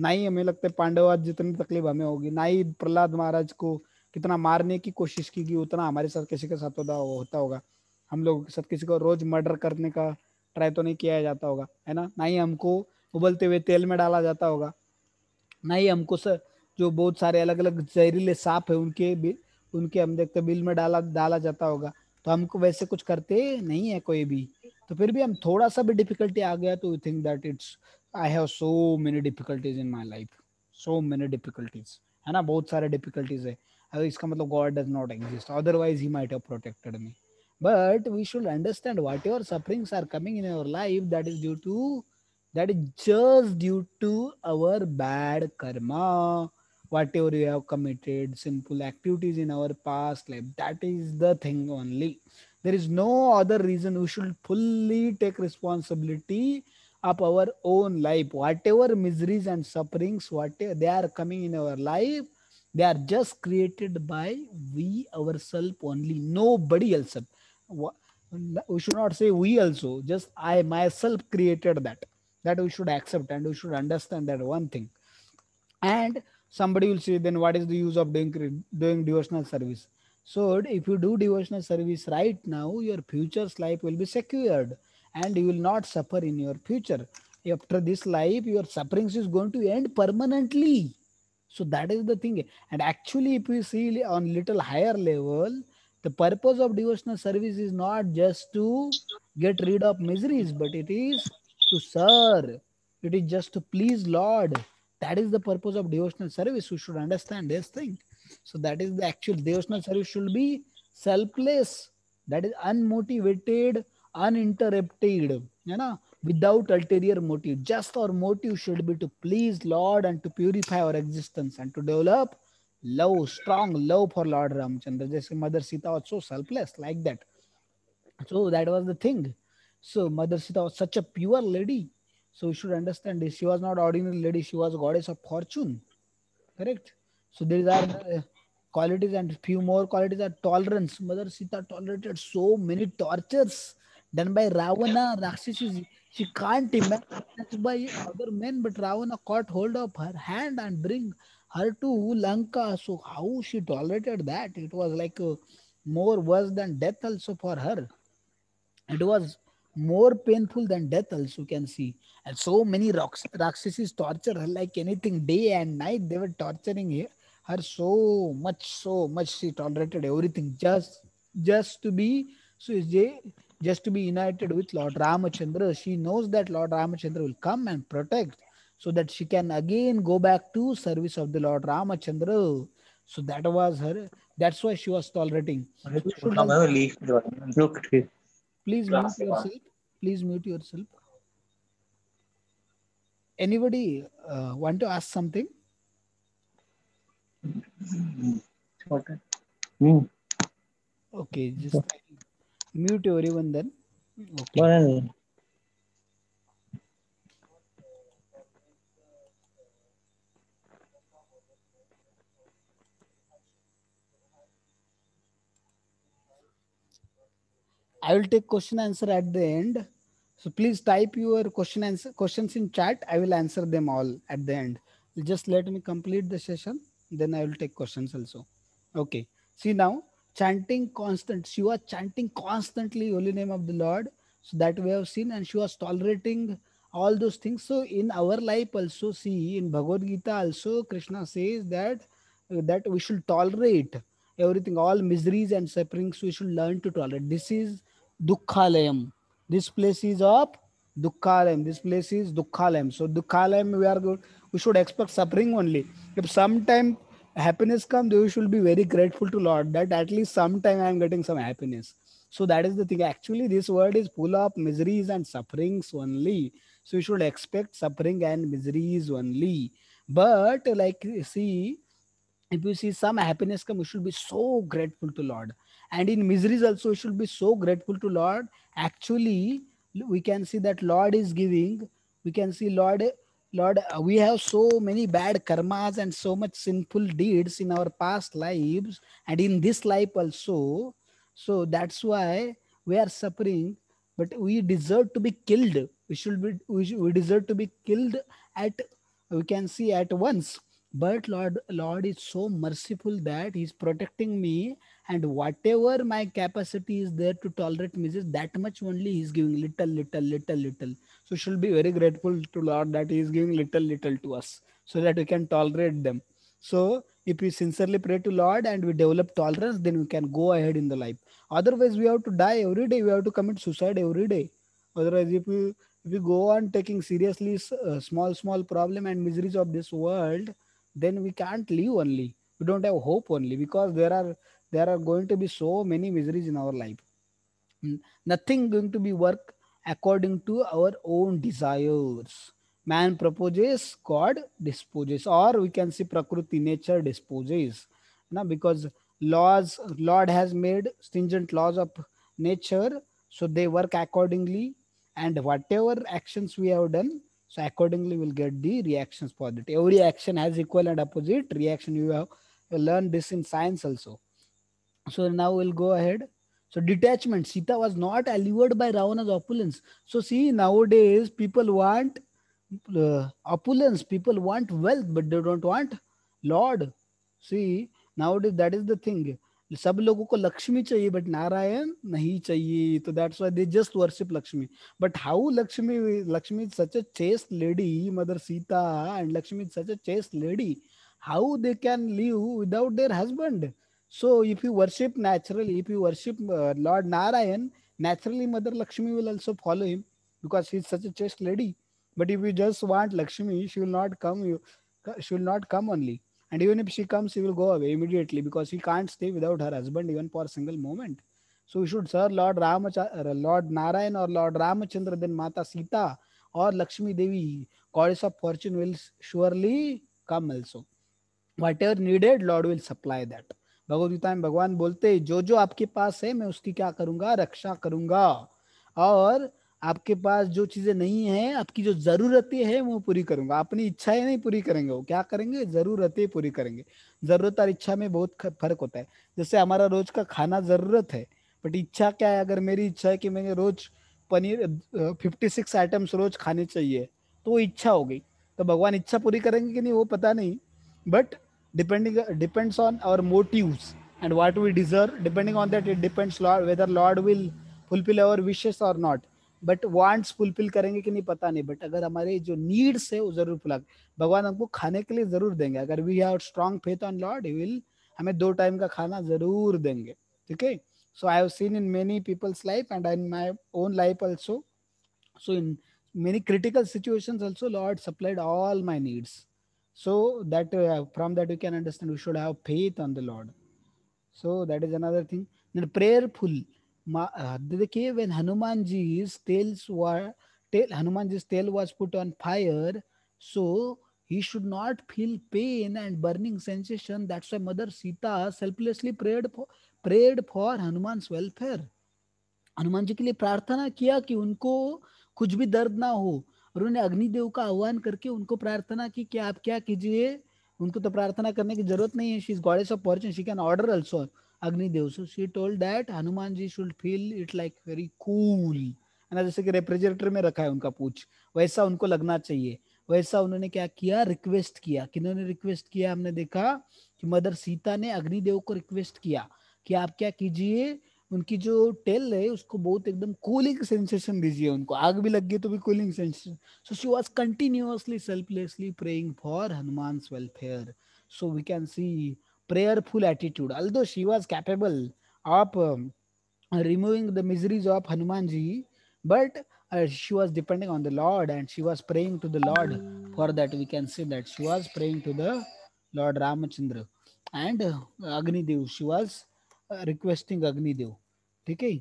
ना ही हमें लगता है पांडव आज जितनी तकलीफ हमें होगी, ना ही प्रहलाद महाराज को कितना मारने की कोशिश की गई उतना हमारे साथ किसी के साथ होता होगा. हम लोगों के साथ किसी को रोज मर्डर करने का ट्राई तो नहीं किया जाता होगा, है ना ही हमको उबलते हुए तेल में डाला जाता होगा, ना ही हमको जो बहुत सारे अलग अलग जहरीले सांप है उनके हम देखते बिल में डाला डाला जाता होगा. तो हमको वैसे कुछ करते नहीं है कोई भी. तो फिर भी हम थोड़ा सा भी डिफिकल्टी आ गया तो we think that it's I have so many difficulties in my life, so many difficulties, है ना. बहुत सारे डिफिकल्टीज है. अगर इसका मतलब God does not exist, otherwise he might have protected me. But we should understand whatever sufferings are coming in our life, that is just due to our bad karma, whatever we have committed, sinful activities in our past life. That is the thing only. There is no other reason. We should fully take responsibility of our own life. Whatever miseries and sufferings, whatever they are coming in our life, they are just created by we ourselves only, nobody else. We should not say we also, just I myself created that. That we should accept and we should understand that one thing. And somebody will say, then what is the use of doing devotional service? So if you do devotional service right now, your future's life will be secured and you will not suffer in your future. After this life, your sufferings is going to end permanently. So that is the thing. And actually, if we see on little higher level, the purpose of devotional service is not just to get rid of miseries, but it is to serve. It is just to please Lord. That is the purpose of devotional service. You should understand this thing. So that is the actual devotional service should be selfless. That is unmotivated, uninterrupted. You know, without ulterior motive. Just our motive should be to please Lord and to purify our existence and to develop love, strong love for Lord Ramchandra. Just Mother Sita was so selfless like that. So that was the thing. So Mother Sita was such a pure lady. So you should understand this. She was not ordinary lady. She was goddess of fortune. Correct. So these are the qualities, and few more qualities are tolerance. Mother Sita tolerated so many tortures done by Ravana, Rakshasi. She can't imagine that by other men, but Ravana caught hold of her hand and bring her to Lanka. So how she tolerated that? It was like more worse than death also for her. It was more painful than death also, you can see. And so many Rakshasas torture her like anything, day and night they were torturing her so much she tolerated everything just to be so just to be united with Lord Ramachandra. She knows that Lord Ramachandra will come and protect, so that she can again go back to service of the Lord Ramachandra. So that was her. That's why she was tolerating. So we should Look, please mute yourself. Please mute yourself. Anybody want to ask something? Hmm. Okay, just mute everyone then. Okay. Well, I will take question answer at the end. So please type your questions in chat. I will answer them all at the end. Just let me complete the session. Then I will take questions also. Okay. See now, chanting constant. She was chanting constantly holy name of the Lord. So that we have seen, and she was tolerating all those things. So in our life also, see in Bhagavad Gita also, Krishna says that we should tolerate everything, all miseries and sufferings. We should learn to tolerate. This is Dukkhalayam. This place is of Dukkhalayam. This place is Dukkhalayam. So Dukkhalayam, we are good. We should expect suffering only. If sometime happiness comes, we should be very grateful to Lord that at least sometime I am getting some happiness. So that is the thing. Actually, this world is full of miseries and sufferings only. So we should expect suffering and miseries only. But like see, if you see some happiness come, we should be so grateful to Lord. And in miseries also, we should be so grateful to Lord. Actually, we can see that Lord is giving. We can see Lord, we have so many bad karmas and so much sinful deeds in our past lives and in this life also. So that's why we are suffering, but we deserve to be killed. We deserve to be killed at, we can see, at once. But Lord is so merciful that He's protecting me, and whatever my capacity is there to tolerate miseries, that much only He's giving, little. So should be very grateful to Lord that He is giving little to us, so that we can tolerate them. So if we sincerely pray to Lord and we develop tolerance, then we can go ahead in the life. Otherwise, we have to die every day. We have to commit suicide every day. Otherwise, if we go on taking seriously small problem and miseries of this world, then we can't live only. We don't have hope only, because there are going to be so many miseries in our life. Nothing going to be work according to our own desires. Man proposes, God disposes, or we can see Prakriti, nature disposes. Now, because Lord has made stringent laws of nature, so they work accordingly. and whatever actions we have done, so accordingly we'll get the reactions positive. Every action has equal and opposite reaction. You have learned this in science also. So now we'll go ahead. So detachment. Sita was not allured by Ravana's opulence. So see, nowadays people want opulence, people want wealth, but they don't want Lord. See, nowadays that is the thing. सब लोगों को लक्ष्मी चाहिए but Narayan नहीं चाहिए, तो that's why they just worship Lakshmi. But how Lakshmi is such a chaste lady, mother Sita and Lakshmi is such a chaste lady, how they can live without their husband? So if you worship naturally, if you worship Lord Narayan, naturally Mother Lakshmi will also follow him because she is such a chaste lady. But if you just want Lakshmi, she will not come. She will not come only. And even if she comes, she will go away immediately because she can't stay without her husband even for a single moment. So we should serve Lord Narayan or Lord Ramachandra, then Mata Sita or Lakshmi Devi, goddess of fortune, will surely come also. Whatever needed, Lord will supply that. Bhagavad Gita में भगवान बोलते हैं, जो जो आपके पास है मैं उसकी क्या करूंगा, रक्षा करूंगा. और आपके पास जो चीजें नहीं है, आपकी जो जरूरतें हैं वो पूरी करूंगा. अपनी इच्छाएं नहीं पूरी करेंगे, वो क्या करेंगे, जरूरतें पूरी करेंगे. जरूरत और इच्छा में बहुत फर्क होता है. जैसे हमारा रोज का खाना जरूरत है, बट इच्छा क्या है, अगर मेरी इच्छा है कि मैंने रोज पनीर 56 आइटम्स रोज खाने चाहिए, तो वो इच्छा हो गई. तो भगवान इच्छा पूरी करेंगे कि नहीं वो पता नहीं, but depends on our motives and what we deserve. Depending on that, it depends Lord whether Lord will fulfill our wishes or not. But wants fulfil करेंगे कि नहीं पता नहीं, बट अगर हमारे जो नीड्स है वो जरूर पूरा. भगवान हमको खाने के लिए जरूर देंगे. अगर we have strong faith on Lord, he will हमें 2 टाइम का खाना जरूर देंगे. ठीक है. So I have seen in many people's life and in my own life also. So in many critical situations also, Lord supplied all my needs. So that from that we can understand we should have faith on the Lord. So that is another thing. Then prayerful. देखिए, when Hanumanji's Hanumanji's tail was put on fire, so he should not feel pain and burning sensation. That's why Mother Sita selflessly prayed for Hanuman's welfare. Hanuman ji के लिए प्रार्थना किया कि उनको कुछ भी दर्द ना हो. और उन्होंने अग्निदेव का आह्वान करके उनको प्रार्थना की कि आप क्या कीजिए. उनको तो प्रार्थना करने की जरूरत नहीं है. She is goddess of fortune, she can order also Agnidev. So she told that Hanuman ji should feel it like very cool, है ना. जैसे कि रेफ्रिजरेटर में रखा है उनका पूछ, वैसा उनको लगना चाहिए. वैसा उन्होंने क्या किया, रिक्वेस्ट किया. किन्होंने रिक्वेस्ट किया, हमने देखा कि मदर सीता ने अग्निदेव को रिक्वेस्ट किया कि आप क्या कीजिए, उनकी जो टेल है उसको बहुत एकदम कूलिंग सेंसेशन दीजिए. उनको आग भी लग गई तो भी cooling sensation. So she was continuously selflessly praying for Hanuman's welfare. So we can see prayerful attitude. Although she was capable of removing the miseries of Hanumanji, but she was depending on the Lord and she was praying to the Lord. For that we can say that she was praying to the Lord Ramachandra and Agnidev. She was requesting Agnidev. ठीक है.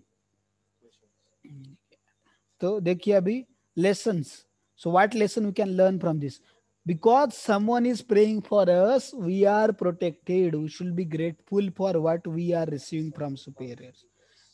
तो देखिए अभी lessons. So what lesson we can learn from this? Because someone is praying for us, we are protected. We should be grateful for what we are receiving from superiors.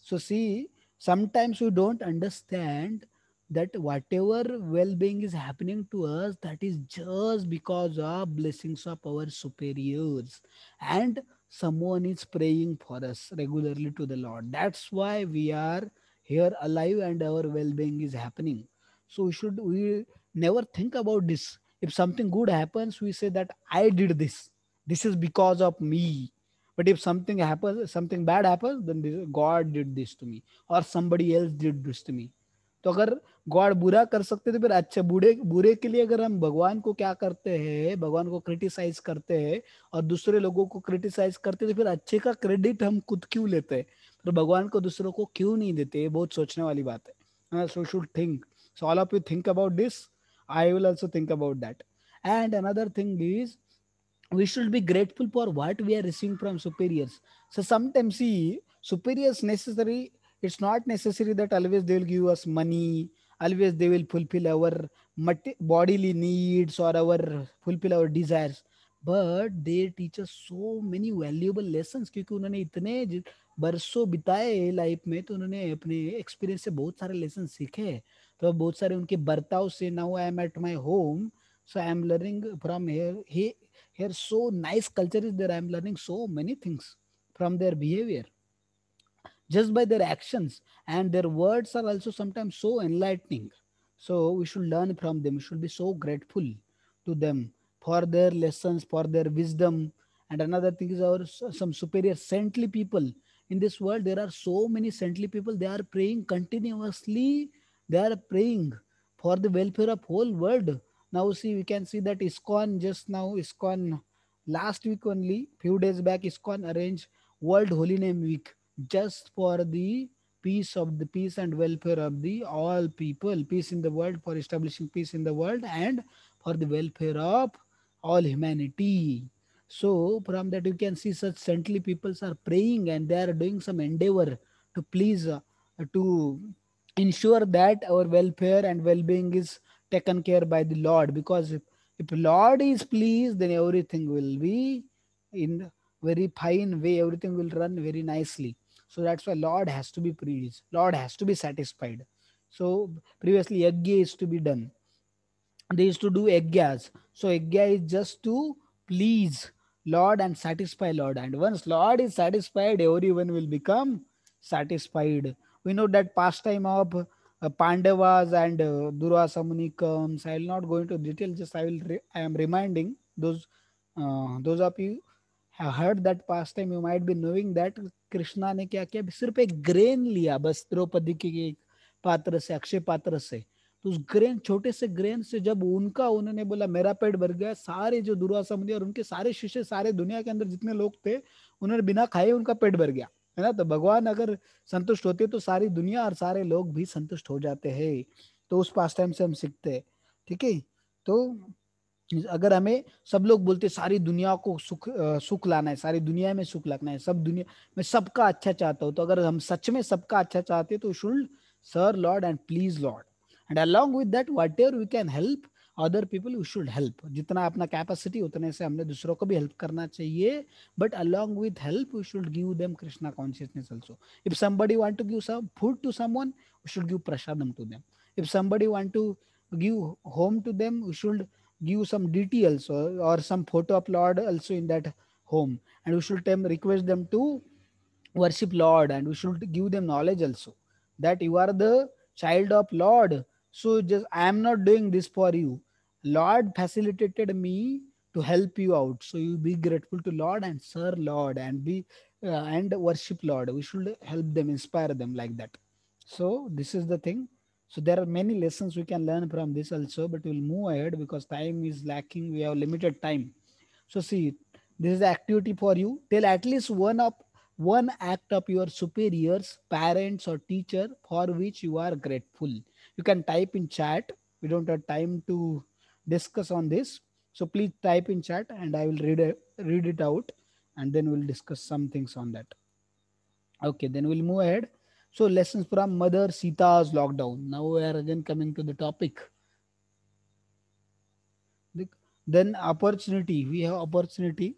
So see, sometimes we don't understand that whatever well-being is happening to us, that is just because of blessings of our superiors, and someone is praying for us regularly to the Lord. That's why we are here alive and our well-being is happening. So we never think about this. If something good happens, we say that I did this is because of me. But if something happens, something bad happens, then God did this to me or somebody else did this to me. तो अगर God बुरा कर सकते तो फिर अच्छे बुरे बुरे के लिए अगर हम भगवान को क्या करते हैं, भगवान को क्रिटिसाइज करते हैं और दूसरे लोगों को क्रिटिसाइज करते हैं, तो फिर अच्छे का क्रेडिट हम खुद क्यों लेते हैं, तो भगवान को दूसरों को क्यों नहीं देते. ये बहुत सोचने वाली बात है. So should think. So all of you think about this. I will also think about that. And another thing is, we should be grateful for what we are receiving from superiors. So sometimes see, superiors necessary, it's not necessary that always they will give us money, always they will fulfill our bodily needs or our fulfill our desires, but they teach us so many valuable lessons क्योंकि उन्होंने बरसों बिताए life में, तो उन्होंने अपने experience से बहुत सारे लेसन सीखे. तो बहुत सारे उनके बर्ताव से, now I am at my home, so I am learning from here so nice culture is there. I am learning so many things from their behavior, just by their actions, and their words are also sometimes so enlightening. So we should learn from them. We should be so grateful to them for their lessons, for their wisdom. And another thing is our some superior saintly people in this world. There are so many saintly people. They are praying continuously. They are praying for the welfare of whole world. Now see, we can see that ISKCON, just now ISKCON, last week only, few days back, ISKCON arranged World Holy Name Week, just for the peace and welfare of the all people, peace in the world, for establishing peace in the world, and for the welfare of all humanity. So from that you can see such saintly peoples are praying, and they are doing some endeavor to please, to ensure that our welfare and well-being is taken care by the Lord. Because if Lord is pleased, then everything will be in very fine way, everything will run very nicely. So that's why Lord has to be pleased, Lord has to be satisfied. So previously yajna is to be done, they used to do yajnas. So yajna is just to please Lord and satisfy Lord, and once Lord is satisfied, everyone will become satisfied. We know that pastime of Pandavas and Durvasa Muni comes. I will not go into detail, just I am reminding those of you have heard that pastime, you might be knowing that Krishna ने क्या किया, सिर्फ एक grain लिया बस द्रौपदी के एक पात्र से, अक्षय पात्र से। तो उस ग्रेन, छोटे से ग्रेन से जब उनका, उन्होंने बोला मेरा पेट भर गया, सारे जो दुर्वासा मुनि और उनके सारे शिष्य, सारे दुनिया के अंदर जितने लोग थे, उन्होंने बिना खाए उनका पेट भर गया, है ना। तो भगवान अगर संतुष्ट होते तो सारी दुनिया और सारे लोग भी संतुष्ट हो जाते हैं। तो उस पास टाइम से हम सीखते हैं, ठीक है। तो अगर हमें सब लोग बोलते सारी दुनिया को सुख लाना है, सारी दुनिया में सुख लाना है, सब दुनिया में सबका अच्छा चाहता हूँ, तो अगर हम सच में सबका अच्छा चाहते हैं तो should serve Lord and please Lord, and along with that whatever we can help other people we should help. जितना अपना कैपेसिटी उतने से हमने दूसरों को भी हेल्प करना चाहिए, but along with help we should give them Krishna consciousness also. If somebody want to give some food to someone, we should give prasadam to them. If somebody want to give home to them, we should give some details, or some photo of Lord also in that home, and we should request them to worship Lord, and we should give them knowledge also that you are the child of Lord. So just I am not doing this for you, Lord facilitated me to help you out, so you be grateful to Lord and serve Lord and be and worship Lord. We should help them, inspire them like that. So this is the thing. So there are many lessons we can learn from this also, but we'll move ahead because time is lacking, we have limited time. So see, this is the activity for you. Tell at least one act of your superiors, parents or teacher for which you are grateful. You can type in chat. We don't have time to discuss on this. So please type in chat and I will read it out, and then we'll discuss some things on that. Okay, then we'll move ahead. So lessons from Mother Sita's lockdown. Now we are again coming to the topic. Then opportunity, we have opportunity,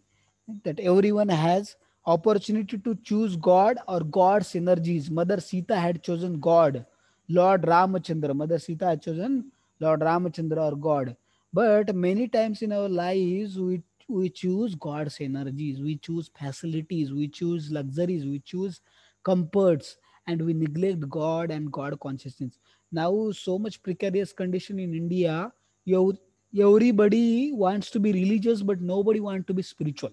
that everyone has opportunity to choose God or God's energies. Mother Sita had chosen God, Lord Ramachandra. Mother Sita had chosen Lord Ramachandra or God. But many times in our lives we choose God's energies, we choose facilities, we choose luxuries, we choose comforts, and we neglect God and God consciousness. Now so much precarious condition in India. You Everybody wants to be religious, but nobody wants to be spiritual.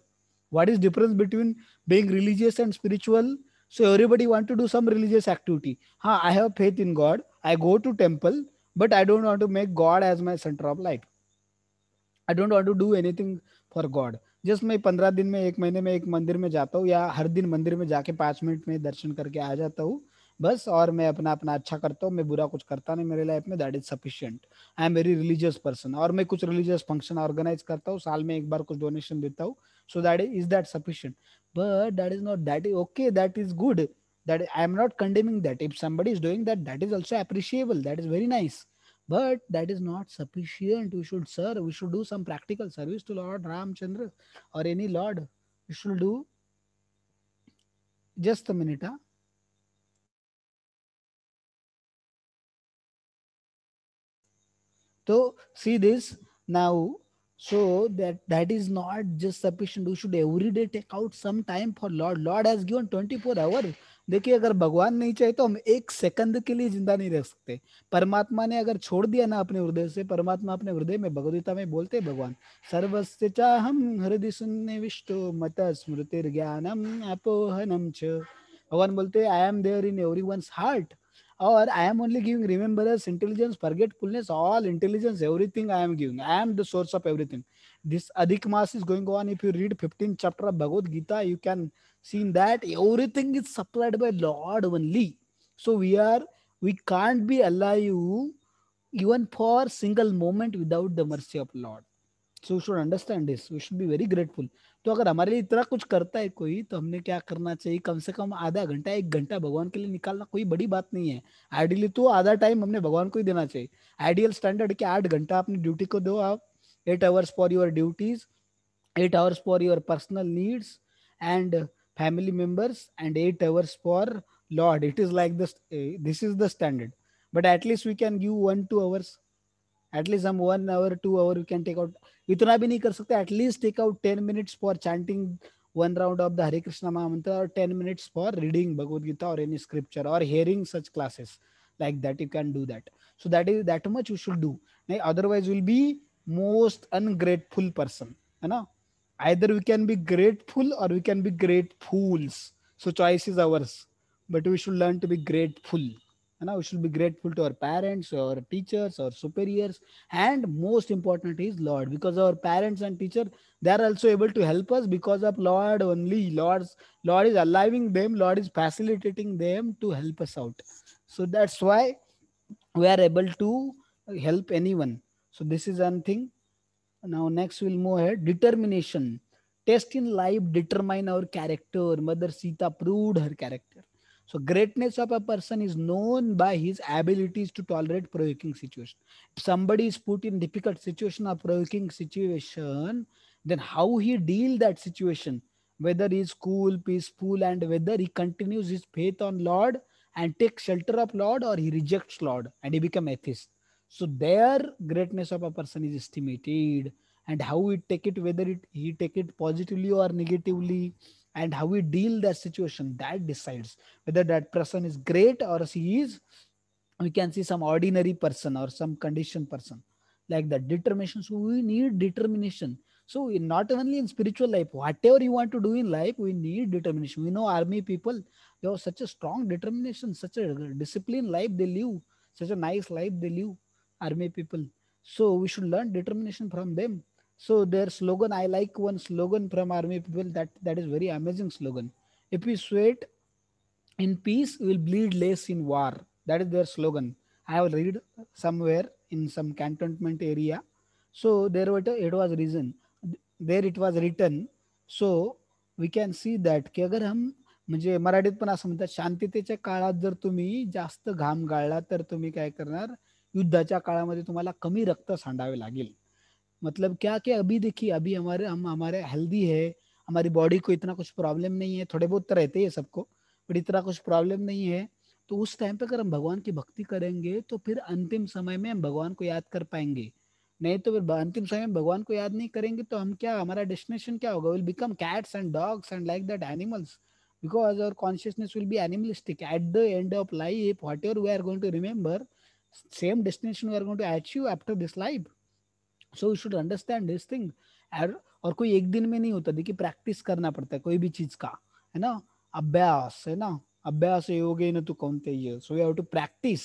What is difference between being religious and spiritual? So everybody want to do some religious activity. I have faith in God, I go to temple, but I don't want to make God as my center of life. I don't want to do anything for God. Just मैं 15 दिन में, एक महीने में एक मंदिर में जाता हूँ, या हर दिन मंदिर में जाके 5 मिनट में दर्शन करके आ जाता हूँ बस, और मैं अपना अपना अच्छा करता हूँ, मैं बुरा कुछ करता नहीं मेरे लाइफ में, that is sufficient. I am very religious person, और मैं कुछ रिलीजियस फंक्शन ऑर्गेनाइज करता हूँ, साल में एक बार कुछ डोनेशन देता हूँ। सो that is that sufficient? But that is not, that is okay, that is good, that I am not condemning that. If somebody is doing that, that is also appreciable, that is very nice, but that is not sufficient. We should serve, we should do some practical service to Lord Ramchandra or any Lord. We should do. Just a minute. So see this now. So that is not just sufficient. We should every day take out some time for Lord. Lord has given 24 hours. देखिए अगर भगवान नहीं चाहे तो हम एक second के लिए जिंदा नहीं रह सकते. परमात्मा ने अगर छोड़ दिया ना अपने हृदय से, परमात्मा अपने हृदय में भगवदगीता में बोलते हैं भगवान सर्वस्य चाहम हृदय शून्य विष्टो मत स्मृतिर ज्ञानम अपोहनम च. भगवान बोलते हैं I am there in every one's heart. Or I am only giving remembrance, intelligence, forgetfulness, all intelligence, everything I am giving. I am the source of everything. This Adhik Maas is going on. If you read 15th chapter of Bhagavad Gita, you can see in that everything is supplied by Lord only. So we can't be alive even for single moment without the mercy of Lord. So we should understand this, we should be very grateful. तो अगर हमारे लिए इतना कुछ करता है कोई, तो हमने क्या करना चाहिए, कम से कम आधा घंटा 1 घंटा भगवान के लिए निकालना कोई बड़ी बात नहीं है. आइडियली तो आधा टाइम हमने भगवान को ही देना चाहिए. आइडियल स्टैंडर्ड के 8 घंटा अपनी ड्यूटी को दो आप. 8 hours for your duties, 8 hours for your personal needs and family members, and 8 hours for Lord. It is like this. This is the standard. But at least we can give 1-2 hours. At least हम 1 hour 2 hour we can take out. इतना भी नहीं कर सकते, at least take out 10 minutes for chanting 1 round of the Hare Krishna Mahamantra, or 10 minutes for reading Bhagavad Gita or any scripture or hearing such classes like that. You can do that. So that much you should do. Otherwise we'll be most ungrateful person, है ना. Either we can be grateful or we can be great fools. So choice is ours, but we should learn to be grateful. And we should be grateful to our parents, our teachers, our superiors, and most important is Lord, because our parents and teacher, they are also able to help us because of Lord only. Lord is allowing them, Lord is facilitating them to help us out. So that's why we are able to help anyone. So this is one thing. Now next we'll move ahead. Determination. Test in life determine our character. Mother Sita proved her character. So greatness of a person is known by his abilities to tolerate provoking situation. If somebody is put in difficult situation or provoking situation, then how he deal that situation, whether he is cool, peaceful, and whether he continues his faith on Lord and takes shelter of Lord, or he rejects Lord and he become atheist. So their greatness of a person is estimated, and how we take it, whether he take it positively or negatively, and how we deal that situation, that decides whether that person is great or he is, we can see, some ordinary person or some conditioned person, like that. Determination. So we need determination. So not only in spiritual life, whatever you want to do in life, we need determination. We know army people, they have such a strong determination, such a disciplined life they live, such a nice life they live, army people. So we should learn determination from them. So their slogan, I like one slogan from army people, that is very amazing slogan. If we sweat in peace, we will bleed less in war. That is their slogan. I have read somewhere in some cantonment area. So there it was reason. There it was written. So we can see that की अगर हम, म्हणजे मराठीत पण असं म्हणतात, शांततेच्या काळात जर तुम्ही जास्त घाम गाळला तर तुम्ही काय करणार, युद्धाच्या काळामध्ये तुम्हाला कमी रक्त सांडावे लागेल. मतलब क्या कि अभी देखिए, अभी हमारे हेल्दी है, हमारी बॉडी को इतना कुछ प्रॉब्लम नहीं है, थोड़े बहुत तो रहते हैं सबको, बट इतना कुछ प्रॉब्लम नहीं है. तो उस टाइम पे अगर हम भगवान की भक्ति करेंगे तो फिर अंतिम समय में हम भगवान को याद कर पाएंगे. नहीं तो फिर अंतिम समय में भगवान को याद नहीं करेंगे तो हम क्या, हमारा डेस्टिनेशन क्या होगा, will become cats and dogs and like that animals, because our consciousness will be animalistic. At the end of life, whatever we are going to remember, same destination we are going to achieve after this life. So you should understand this thing. और कोई एक दिन में नहीं होता. देखिए practice करना पड़ता है कोई भी चीज का, है ना. अभ्यास है ना, अभ्यास योगे न तो Kaunteya. So we have to practice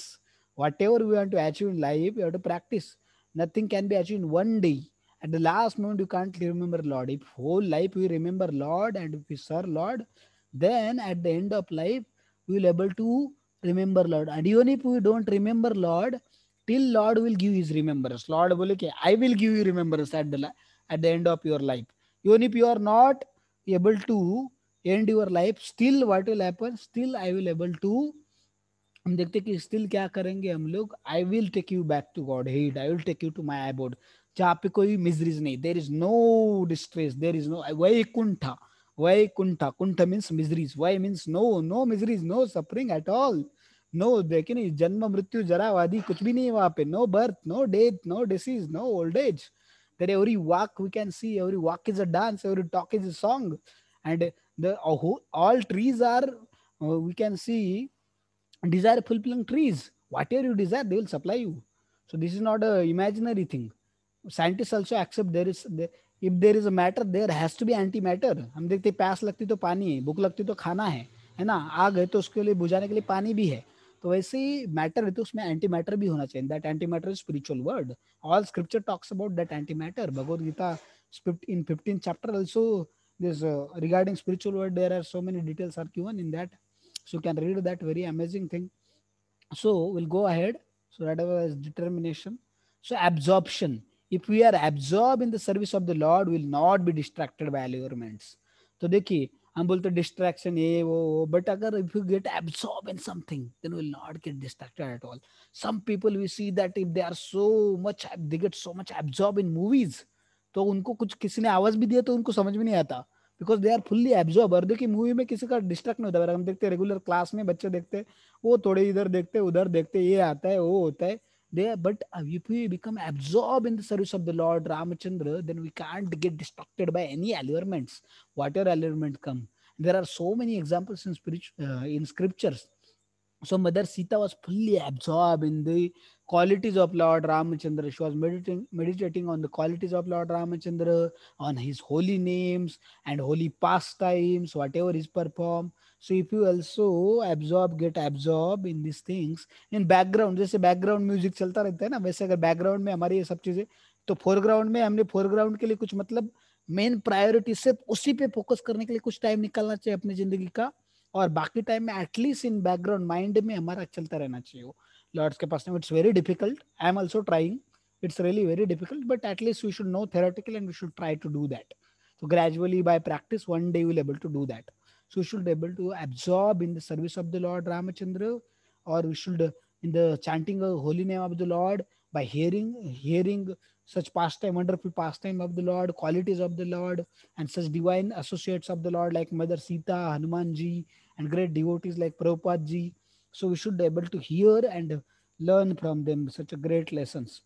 whatever we want to achieve in life. You have to practice. Nothing can be achieved in one day. At the last moment you can't remember Lord. If whole life we remember Lord and if we serve Lord, then at the end of life we will able to remember Lord. And even if we don't remember Lord, till Lord will give his remembrance. Lord बोले कि I will give you remembrance at the end of your life. Even if you are not able to end your life, still what will happen, still I will able to, हम देखते कि still क्या करेंगे हम लोग, I will take you back to Godhead, I will take you to my abode, जहाँ पे कोई मिजरीज नहीं, there is no distress, there is no Vaikuntha. Vaikuntha, kuntha means miseries, vai means no, no miseries, no suffering at all. No, देखिए नहीं, जन्म मृत्यु जरा वादी कुछ भी नहीं है वहां पे. No birth, no death, no disease, no old age. That every walk we can see, every walk is a dance, every talk is a song, and all trees are, we can see, desire fulfilling trees. Whatever you desire, they will supply you. So this is not a imaginary thing. Scientists also accept if there is a matter, there has to be antimatter. हम देखते हैं, प्यास लगती तो पानी है, भूख लगती तो खाना है ना, आग है तो उसके लिए बुझाने के लिए पानी भी है. तो वैसे ही मैटर है तो उसमें एंटी मैटर भी होना चाहिए. That anti matter is spiritual world. All scripture talks about that anti matter. Bhagavad Gita in 15th chapter also, this regarding spiritual world, there are so many details are given in that, so you can read that very amazing thing. So we'll go ahead. So that was determination. So absorption. If we are absorbed in the service of the Lord, we will not be distracted by allurements. तो देखिए, हम बोलते distraction ये वो, but अगर if you get absorb in something, then will not get distracted at all. Some people we see that if they are so much, they get so much absorb in movies, तो उनको कुछ किसी ने आवाज भी दिया तो उनको समझ में नहीं आता, because they are fully absorb. और देखिए, मूवी में किसी का डिस्ट्रैक्ट नहीं होता. हम देखते हैं रेगुलर क्लास में बच्चे देखते हैं, वो थोड़े इधर देखते उधर देखते, ये आता है वो होता है. They, but if we become absorbed in the service of the Lord Ramachandra, then we can't get distracted by any allurements, whatever allurement come. There are so many examples in in scriptures. So Mother Sita was fully absorbed in the qualities of Lord Ramachandra. She was meditating on the qualities of Lord Ramachandra, on his holy names and holy pastimes, whatever is performed. So if you also get absorb in these things, in background, जैसे background music चलता रहता है ना, वैसे अगर background में हमारी ये सब चीजें, तो foreground में हमने foreground के लिए कुछ मतलब मेन प्रायोरिटी सिर्फ उसी पे फोकस करने के लिए कुछ टाइम निकालना चाहिए अपनी जिंदगी का, और बाकी टाइम में एटलीस्ट इन बैकग्राउंड माइंड में हमारा चलता रहना चाहिए वो लॉर्ड्स के पास में. It's very difficult. I am also trying. It's really very difficult, but at least we should know theoretical and we should try to do that. So gradually by practice, one day we'll able to do that. So we should be able to absorb in the service of the Lord Ramachandra, or we should in the chanting the holy name of the Lord, by hearing such pastime, wonderful pastime of the Lord, qualities of the Lord, and such divine associates of the Lord like Mother Sita, Hanumanji, and great devotees like Prabhupada ji. So we should be able to hear and learn from them such a great lessons.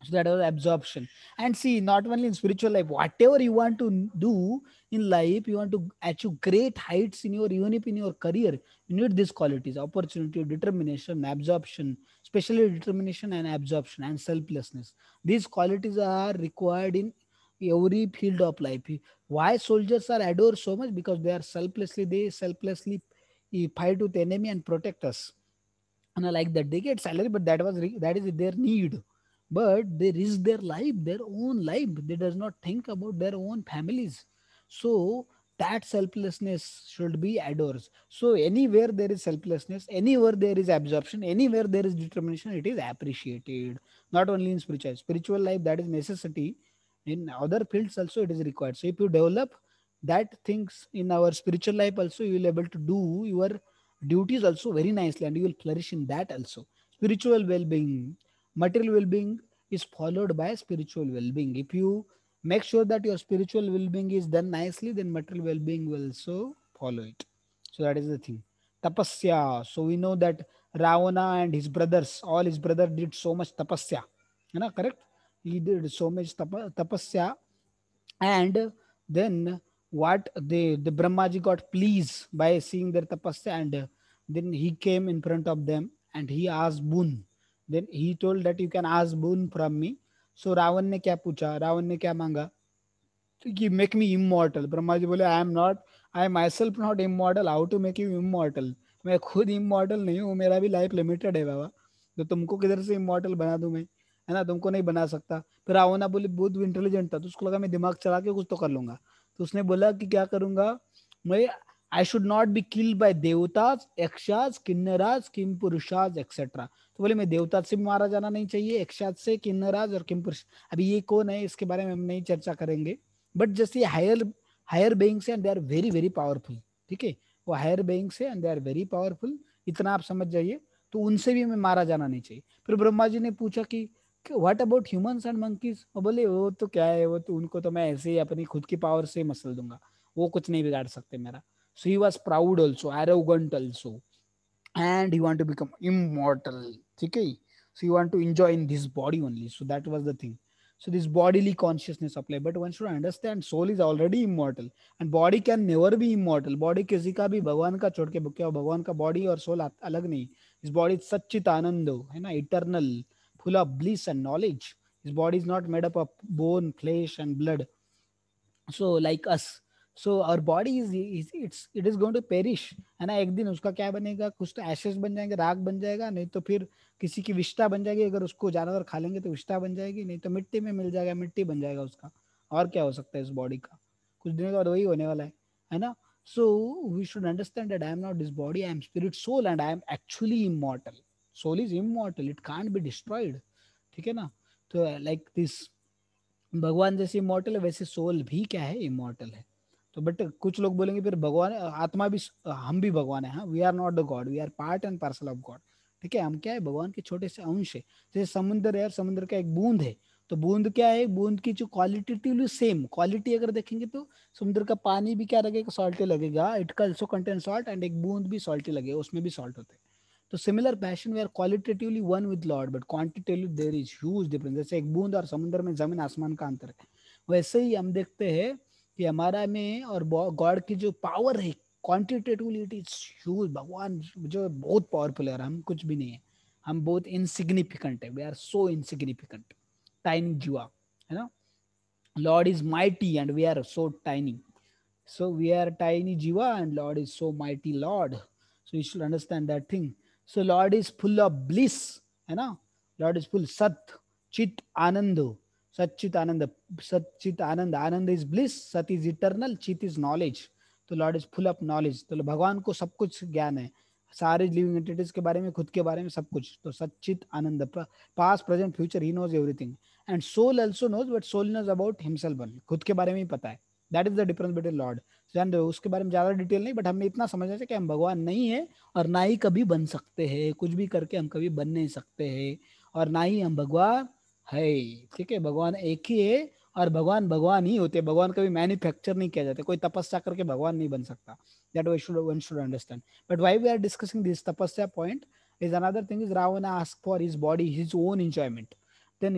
So that was absorption. And see, not only in spiritual life, whatever you want to do in life, you want to achieve great heights in your, even if in your career, you need these qualities: opportunity, determination, absorption, especially determination and absorption, and selflessness. These qualities are required in every field of life. Why soldiers are adored so much? Because they selflessly fight with the enemy and protect us. And I like that they get salary, but that is their need. But they risk their life, their own life. They does not think about their own families. So that selflessness should be adored. So anywhere there is selflessness, anywhere there is absorption, anywhere there is determination, it is appreciated. Not only in spiritual life, that is necessity. In other fields also it is required. So if you develop that things in our spiritual life also, you will able to do your duties also very nicely, and you will flourish in that also. Spiritual well-being, material well-being is followed by spiritual well-being. If you make sure that your spiritual well-being is done nicely, then material well-being will also follow it. So that is the thing. Tapasya. So we know that Ravana and his brothers, all his brothers did so much tapasya. Correct? He did so much tapasya, and then what, the Brahmaji got pleased by seeing their tapasya, and then he came in front of them and he asked boon. Then he told that you can ask boon from me. So Ravan ने क्या पूछा, रावण ने क्या मांगा कि make me immortal. Brahma ji बोले, I myself not immortal, how to make you immortal? मैं खुद immortal नहीं हूँ, मेरा भी लाइफ लिमिटेड है बाबा, तो तुमको किधर से immortal बना दूं मैं, है ना, तुमको नहीं बना सकता. फिर रावणा बोले, बहुत इंटेलिजेंट था तो उसको लगा मैं दिमाग चला के कुछ तो कर लूंगा. तो उसने बोला कि क्या करूंगा मैं, I should not be killed by devatas, yakshas, kinnaras, kimpurushas etcetera. तो बोले मैं देवताज से भी मारा जाना नहीं चाहिए, यक्षाज से, किन्नराज और किम पुरुष. अभी ये कौन है इसके बारे में हम नहीं चर्चा करेंगे, बट जैसे higher higher beings and they are very very powerful. ठीक है, वो हायर बेइंग्स है and they are very powerful, इतना आप समझ जाइए. तो उनसे भी हमें मारा जाना नहीं चाहिए. फिर ब्रह्मा जी ने पूछा कि what about humans and monkeys. और बोले वो तो क्या है, वो तो उनको तो मैं ऐसे ही अपनी खुद की पावर से मसल दूंगा, वो कुछ नहीं बिगाड़ सकते मेरा. So he was proud also, arrogant also. and you want to become immortal. Okay, so you want to enjoy in this body only. So that was the thing. So this bodily consciousness apply, but one should understand soul is already immortal and body can never be immortal. Body किसी का भी भगवान का छोड़ के क्या भगवान का body और soul अलग नहीं. His body is सच्चित आनंद है ना, eternal, full of bliss and knowledge. His body is not made up of bone, flesh and blood, so like us. So our body it is going to perish है ना. एक दिन उसका क्या बनेगा, कुछ तो एशेस बन जाएंगे, राख बन जाएगा, नहीं तो फिर किसी की विष्ठा बन जाएगी. अगर उसको जानवर खा लेंगे तो विष्ठा बन जाएगी, नहीं तो मिट्टी में मिल जाएगा, मिट्टी बन जाएगा उसका. और क्या हो सकता है इस बॉडी का, कुछ दिनों के बाद वही होने वाला है ना. So we should understand that I am not this body, I am spirit soul and I am actually immortal. Soul is immortal, it can't be destroyed. ठीक है ना. तो लाइक दिस, भगवान जैसे इमोर्टल है वैसे सोल भी क्या है, इमोर्टल है. तो बट कुछ लोग बोलेंगे फिर भगवान आत्मा भी, हम भी भगवान है. हाँ, we are not the God, we are part and parcel of God. ठीक है, हम क्या है, भगवान के छोटे से अंश है. जैसे समुद्र है, समुद्र का एक बूंद है. तो बूंद क्या है, बूंद की जो क्वालिटेटिवली सेम क्वालिटी अगर देखेंगे तो समुद्र का पानी भी क्या लगेगा, सॉल्टी लगेगा. इट का ऑल्सो कंटेन सॉल्ट एंड एक बूंद भी सॉल्टी लगेगा, उसमें भी सॉल्ट होते हैं. तो similar passion we are qualitatively one with Lord but quantitatively there is huge difference. जैसे एक बूंद और समुद्र में जमीन आसमान का अंतर है, वैसे ही हम देखते हैं कि हमारा में और गॉड की जो पावर है क्वांटिटेटिवली इट इज ह्यूज. भगवान जो बहुत पावरफुल है और हम कुछ भी नहीं है. हम बहुत इनसिग्निफिकेंट है, we are so insignificant, tiny जीवा है ना. Lord is mighty and we are so tiny. So we are tiny jiva and Lord is so mighty Lord. So you should understand that thing. So Lord is full of bliss, है ना. Lord is full सत चित आनंद, सचित आनंद, सचित आनंद. आनंद is bliss, सत is eternal, चित is knowledge. तो Lord is full of knowledge. तो भगवान को सब कुछ ज्ञान है, सारे लिविंग एंटिटीज के बारे में, खुद के बारे में, सब कुछ. तो sachchit anand, past present future, he knows everything. And soul also knows, but soul knows about himself only, खुद के बारे में ही पता है. That is the difference between Lord. जान दो उसके बारे में ज्यादा डिटेल नहीं, बट हमने इतना समझना चाहिए कि हम भगवान नहीं है और ना ही कभी बन सकते हैं. कुछ भी करके हम कभी बन नहीं सकते हैं और ना ही हम भगवान है. ठीक है, भगवान एक ही है और भगवान भगवान ही होते हैं. भगवान कभी मैन्युफैक्चर नहीं किया जाता, कोई तपस्या करके भगवान नहीं बन सकता. That one should understand. But why we are discussing this tapasya point is another thing is Ravana asked for his body, his own enjoyment. Then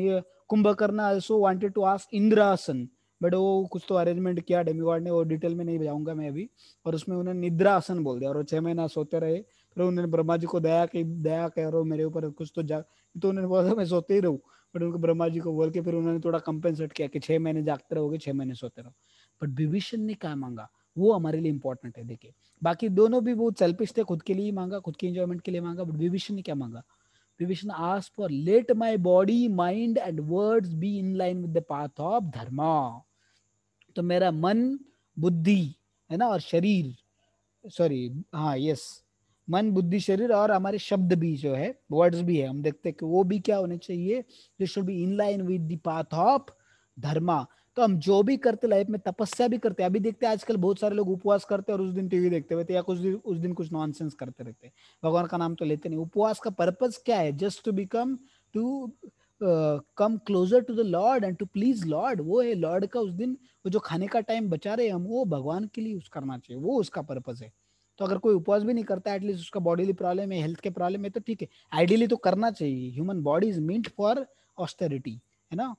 Kumbhakarna also wanted to ask Indrasan, but वो कुछ तो arrangement किया demigod ने, वो detail में नहीं जाऊंगा मैं अभी. और उसमें उन्होंने निद्रा आसन बोल दिया और वो 6 महीना सोते रहे. फिर उन्होंने ब्रह्मा जी को दया करो मेरे ऊपर कुछ तो तो उन्होंने बोला मैं सोते ही रहूँ. बट उनको ब्रह्मा जी को बोल के फिर उन्होंने थोड़ा कंपेंसेट किया कि 6 महीने जागते रहोगे, 6 महीने सोते रहो. बट विभीषण ने क्या मांगा वो हमारे लिए इंपॉर्टेंट है. देखिए बाकी दोनों भी बहुत सेल्फिश थे, खुद के लिए मांगा, खुद के एंजॉयमेंट के लिए मांगा. बट विभीषण ने क्या मांगा, Vibhishan asked for let my body mind and words be in line with the path of dharma. तो मेरा मन, बुद्धि है ना और शरीर, सॉरी हाँ यस, मन बुद्धि शरीर और हमारे शब्द भी जो है, वर्ड्स भी है, हम देखते हैं कि वो भी क्या होने चाहिए, they should be in line with the path of dharma. तो हम जो भी करते लाइफ में, तपस्या भी करते हैं. अभी देखते हैं आजकल बहुत सारे लोग उपवास करते हैं और उस दिन टीवी देखते रहते हैं या उस दिन कुछ नॉनसेंस करते रहते हैं, भगवान का नाम तो लेते नहीं. उपवास का पर्पज क्या है, just to become, to come closer to the Lord and to please Lord. वो है लॉर्ड का उस दिन वो जो खाने का टाइम बचा रहे हम, वो भगवान के लिए यूज करना चाहिए, वो उसका पर्पज है. तो अगर कोई उपवास भी नहीं करता, एटलीस्ट उसका बॉडीली प्रॉब्लम है, हेल्थ के प्रॉब्लम है, तो ठीक है, आइडियली तो करना चाहिए. Human body is meant for austerity है ना.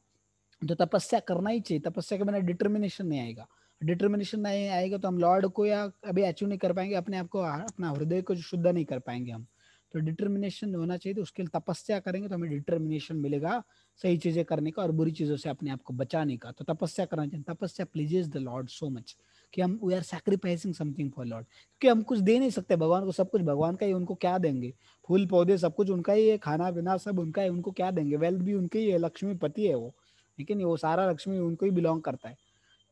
तो तपस्या करना ही चाहिए. तपस्या के बिना डिटर्मिनेशन नहीं आएगा. डिटर्मिनेशन नहीं आएगा तो हम लॉर्ड को या अभी अचीव नहीं कर पाएंगे, अपने आप को, अपना हृदय को शुद्ध नहीं कर पाएंगे हम. तो डिटर्मिनेशन होना चाहिए. तो उसके लिए तपस्या करेंगे तो हमें डिटर्मिनेशन मिलेगा सही चीजें करने का और बुरी चीजों से अपने आप को बचाने का. तो तपस्या करना चाहिए. Tapasya pleases the Lord so much कि हम we are sacrificing something for Lord. क्योंकि हम कुछ दे नहीं सकते भगवान को, सब कुछ भगवान का ही, उनको क्या देंगे, फूल पौधे सब कुछ उनका ही है, खाना पीना सब उनका है, उनको क्या देंगे, वेल्थ भी उनके ही है, लक्ष्मीपति है वो. लेकिन वो सारा लक्ष्मी उनको ही बिलोंग करता है.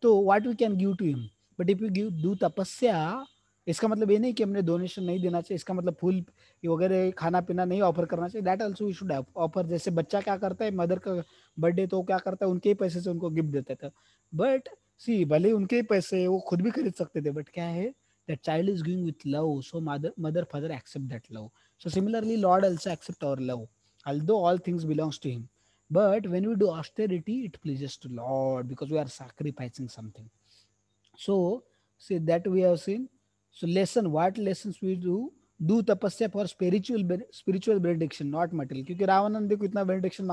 तो what we can give to him. But if you give do tapasya, इसका मतलब ये नहीं कि हमने डोनेशन नहीं देना चाहिए, इसका मतलब फूल वगैरह खाना पीना नहीं ऑफर करना चाहिए. That also we should offer. जैसे बच्चा क्या करता है, मदर का बर्थडे तो क्या करता है, उनके ही पैसे से उनको गिफ्ट देता था. बट सी भले ही उनके ही पैसे वो खुद भी खरीद सकते थे, बट क्या है, that child is giving with love, so mother father accept that love. So similarly Lord also accept our love, although all things belongs to him. But when we do austerity, it pleases to Lord because we are sacrificing something. So, see that we have seen. So lesson, what lessons we do? Do tapasya for spiritual benediction not material, क्योंकि रावण ने देखो इतना benediction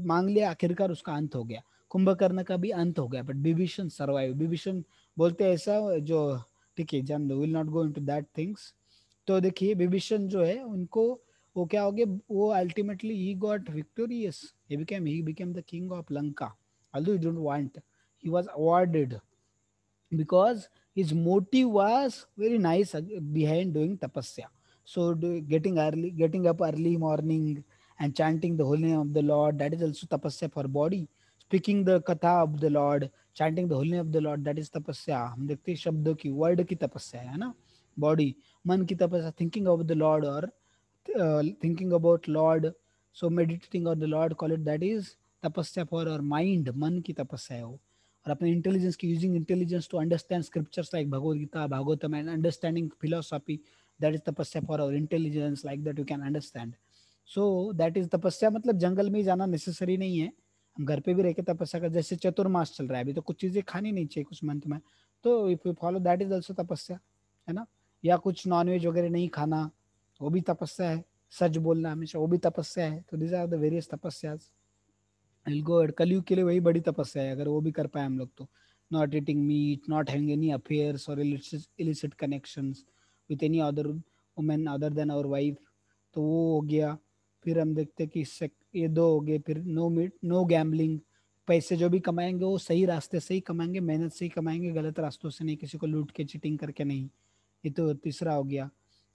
मांग लिया, आखिरकार उसका अंत हो गया। कुंभकर्ण का भी अंत हो गया, बट विभीषण सर्वाइव। विभीषण बोलते हैं ऐसा जो, ठीक है जान दो, will not go into that things. तो देखिए विभीषण जो है उनको वो क्या हो गया, वो ultimately he got victorious, he became the king of Lanka, although he didn't want, he was awarded because his motive was very nice behind doing tapasya. So getting up early morning and chanting the holy name of the Lord, that is also tapasya for body. Speaking the katha of the Lord, chanting the holy name of the Lord, that is tapasya. हम देखते हैं शब्दों की, word की तपस्या है ना, body, मन की तपस्या, थिंकिंग ऑफ द लॉर्ड और thinking about Lord. So meditating on the Lord, call it, that is tapasya for our mind, मन की तपस्या है वो। और अपने इंटेलिजेंस की, using intelligence to understand scriptures like Bhagavad Gita, Bhagavatam, and understanding philosophy, that is tapasya for our intelligence, like that you can understand. So that is tapasya. मतलब जंगल में ही जाना नेसेसरी नहीं है, हम घर पे भी रह के तपस्या कर, जैसे चतुर्मास चल रहा है अभी, तो कुछ चीजें खानी नहीं चाहिए कुछ मंथ में, तो if you follow that is also तपस्या, है ना। या कुछ नॉनवेज वगैरह नहीं खाना, वो भी तपस्या है। सच बोलना हमेशा, वो भी तपस्या है। तो these are the various tapasyas. God Kalyug के लिए वही बड़ी तपस्या है, अगर वो भी कर पाए हम लोग तो। Not eating meat, not having any affairs और illicit connections with any other women other than our wife, तो वो हो गया। फिर हम देखते हैं कि ये दो हो गए। फिर नो मीट, नो गैम्बलिंग, पैसे जो भी कमाएंगे वो सही रास्ते से ही कमाएंगे, मेहनत से ही कमाएंगे, गलत रास्तों से नहीं, किसी को लूट के चीटिंग करके नहीं। ये तो तीसरा हो गया।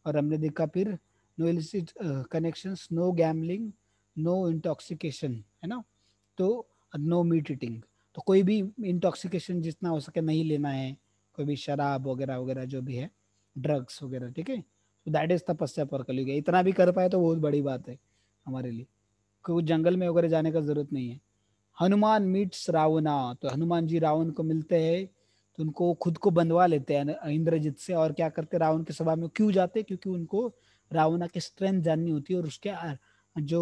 और हमने देखा फिर no illicit connections, no gambling, no intoxication, है ना। तो नो मीट ईटिंग, तो कोई भी इंटॉक्सिकेशन जितना हो सके नहीं लेना है, कोई भी शराब वगैरह वगैरह जो भी है, ड्रग्स वगैरह, ठीक है। तो दैट इज तपस्या पर कलयुग। इतना भी कर पाए तो बहुत बड़ी बात है हमारे लिए, कोई जंगल में वगैरह जाने का जरूरत नहीं है। हनुमान मीट्स रावणा, तो हनुमान जी रावण को मिलते हैं, तो उनको खुद को बंधवा लेते हैं इंद्रजित से। और क्या करते, रावण के सभा में क्यों जाते, क्योंकि उनको रावणा की स्ट्रेंथ जाननी होती है, और उसके जो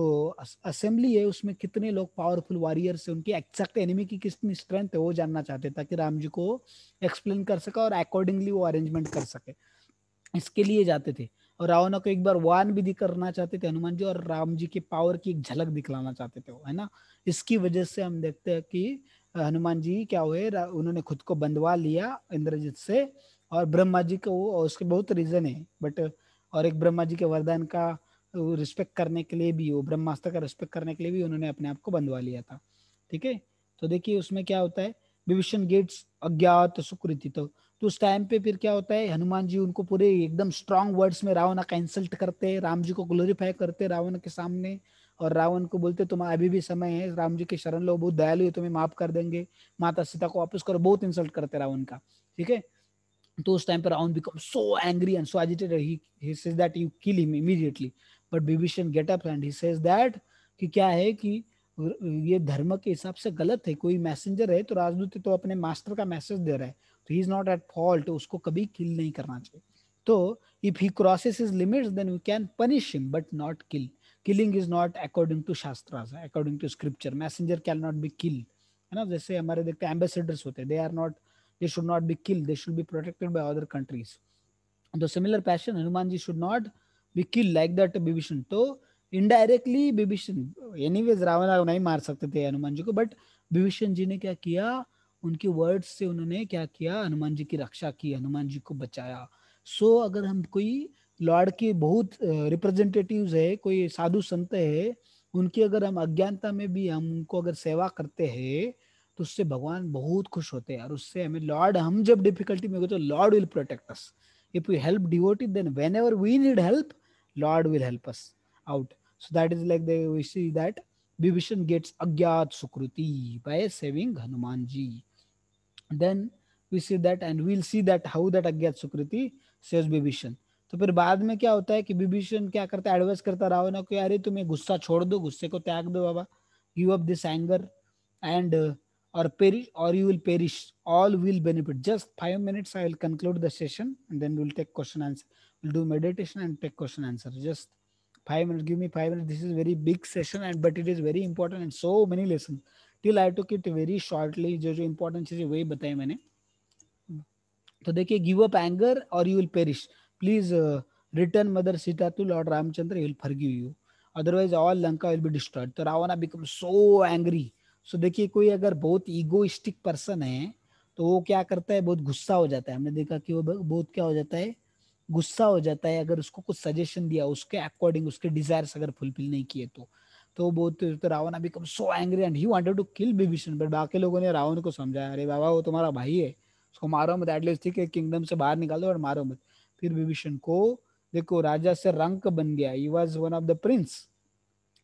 असेंबली है उसमें कितने लोग पावरफुल वॉरियर्स है, उनकी एग्जैक्ट एनिमी की कितनी स्ट्रेंथ है वो जानना चाहते हैं, ताकि राम जी को एक्सप्लेन कर सके और अकॉर्डिंगली वो अरेंजमेंट कर सके, इसके लिए जाते थे। और रावण को एक बार वान भी करना चाहते थे हनुमान जी, और राम जी की पावर की एक झलक दिखलाना चाहते थे वो, है ना। इसकी वजह से हम देखते हैं कि हनुमान जी क्या हुए, उन्होंने खुद को बंधवा लिया इंद्रजित से। और ब्रह्मा जी को और उसके बहुत रीजन है, बट और एक ब्रह्मा जी के वरदान का रिस्पेक्ट करने के लिए भी, वो ब्रह्मास्त्र का रिस्पेक्ट करने के लिए भी उन्होंने अपने आप को बंधवा लिया था, ठीक है। तो देखिए उसमें क्या होता है, विभीषण गेट्स अज्ञात सुकृति, तो उस टाइम पे फिर क्या होता है, हनुमान जी उनको पूरे एकदम स्ट्रांग वर्ड्स में रावण का इंसल्ट करते हैं, राम जी को ग्लोरीफाई करते हैं रावण के सामने। और रावण को बोलते तुम अभी भी समय है, राम जी की शरण लो, बहुत दयालु है, तुम्हें माफ कर देंगे, माता सीता को वापस करो, बहुत इंसल्ट करते रावण का, ठीक है। तो उस टाइम पर Ravan become so angry and so agitated, he says that you kill him immediately. But Vibhishan get up and he says that कि क्या है कि ये धर्म के हिसाब से गलत है, कोई मैसेंजर है तो राजदूत है, तो अपने मास्टर का मैसेज दे रहा है, तो he is not at fault, उसको कभी किल नहीं करना चाहिए। तो if he crosses his limits then we can punish him but not kill. Killing is not according to shastras, according to scripture, messenger can not be kill, है ना। जैसे हमारे देखते हैं एम्बेसडर्स होते हैं, they are not, they should not be killed, they should be protected by other countries. The similar passion Hanuman ji should not be killed like that Bibhishan, तो indirectly Vibhishan, anyways Ravan नहीं मार सकते थे हनुमान जी को, बट विभीषण जी ने क्या किया, उनके वर्ड्स से उन्होंने क्या किया, हनुमान जी की रक्षा की, हनुमान जी को बचाया। सो अगर हम कोई लॉर्ड के बहुत रिप्रेजेंटेटिव्स है, कोई साधु संत है, उनकी अगर हम अज्ञानता में भी हम उनको अगर सेवा करते हैं, तो उससे भगवान बहुत खुश होते हैं, और उससे हमें लॉर्ड, हम जब डिफिकल्टी में हो तो Lord will protect us. If we help devotee then whenever we need help, Lord will help us out. So that is like we see that Vibhishan gets Agyat Sukruti by saving Hanuman ji. Then we see that and we'll see that how that Agyat Sukriti saves Vibhishan. तो फिर बाद में क्या होता है कि विभीषण क्या करता है, एडवाइस करता रावण को, अरे तुम्हें गुस्सा छोड़ दो, गुस्से को त्याग दो बाबा, give up this anger and or perish or you will perish, all will benefit. Just 5 minutes I will conclude the session and then we'll take question answer, we'll do meditation and take question answer. Just 5 minutes, give me 5 minutes. This is very big session and but it is very important and so many lessons. Till I took it very shortly, जो जो important चीजें वही बताई मैंने। तो देखिए, give up anger और you will perish, please return mother Sita to Lord Ramchandra, he will forgive you. Otherwise, all Lanka will be destroyed. तो रावणा become so angry. So देखिए, कोई अगर बहुत egoistic person है तो वो क्या करता है, बहुत गुस्सा हो जाता है. हमने देखा कि वो बहुत क्या हो जाता है, गुस्सा हो जाता है अगर उसको कुछ सजेशन दिया उसके अकॉर्डिंग, उसके डिजायर्स अगर फुलफिल नहीं किए तो बहुत, तो Ravan become so angry and he wanted to kill Vibhishan. But बाकी लोगों ने रावण को समझाया, अरे बाबा वो तुम्हारा भाई है, उसको मारो मत, एटलीस्ट ठीक है किंगडम से बाहर निकाल दो और मारो मत. फिर विभीषण को देखो राजा से रंक बन गया, he was one of the Prince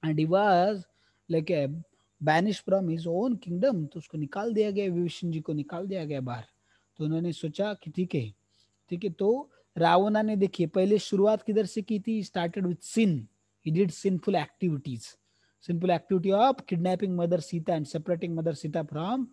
and he was like banish from his own kingdom. तो उसको निकाल दिया गया, विभीषण जी को निकाल दिया गया बाहर. तो उन्होंने सोचा कि ठीक है, ठीक है. तो रावणा ने देखिए पहले शुरुआत किधर से की थी, started with sin. He did sinful activities, simple activity of kidnapping mother Sita and separating mother Sita from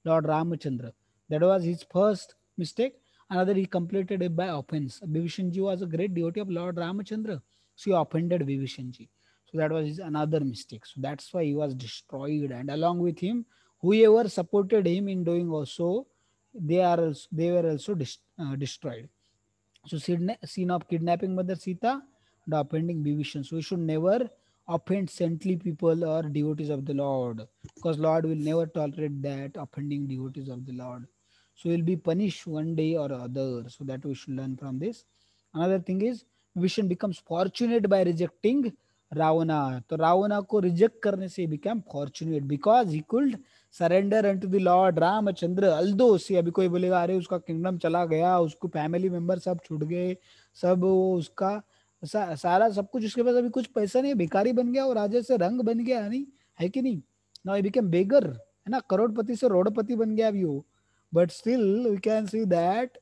Lord Ramchandra. That was his first mistake. Another, he completed it by offense. Vibhishan ji was a great devotee of Lord Ramachandra, so he offended Vibhishan ji. So that was his another mistake. So that's why he was destroyed, and along with him, whoever supported him in doing also, they were also destroyed. So scene of kidnapping mother Sita and offending Vibhishan. So we should never offend saintly people or devotees of the Lord, because Lord will never tolerate that, offending devotees of the Lord. So we'll be punished one day or other. So that we should learn from this. Another thing is Vibhishan becomes fortunate by rejecting Ravana. तो रावणा को reject करने से became fortunate because he could surrender unto the Lord Ramchandra. Although से अभी कोई बोलेगा अरे उसका किंगडम चला गया, उसको फैमिली मेंबर सब छूट गए, सब वो उसका सारा सब कुछ उसके पास अभी कुछ पैसा नहीं, भिखारी बन गया, और राजा से रंग बन गया, नहीं है कि नहीं. नाउ ही बिकम बेगर, है ना, करोड़पति से रोडपति बन गया अभी वो. But still we can see that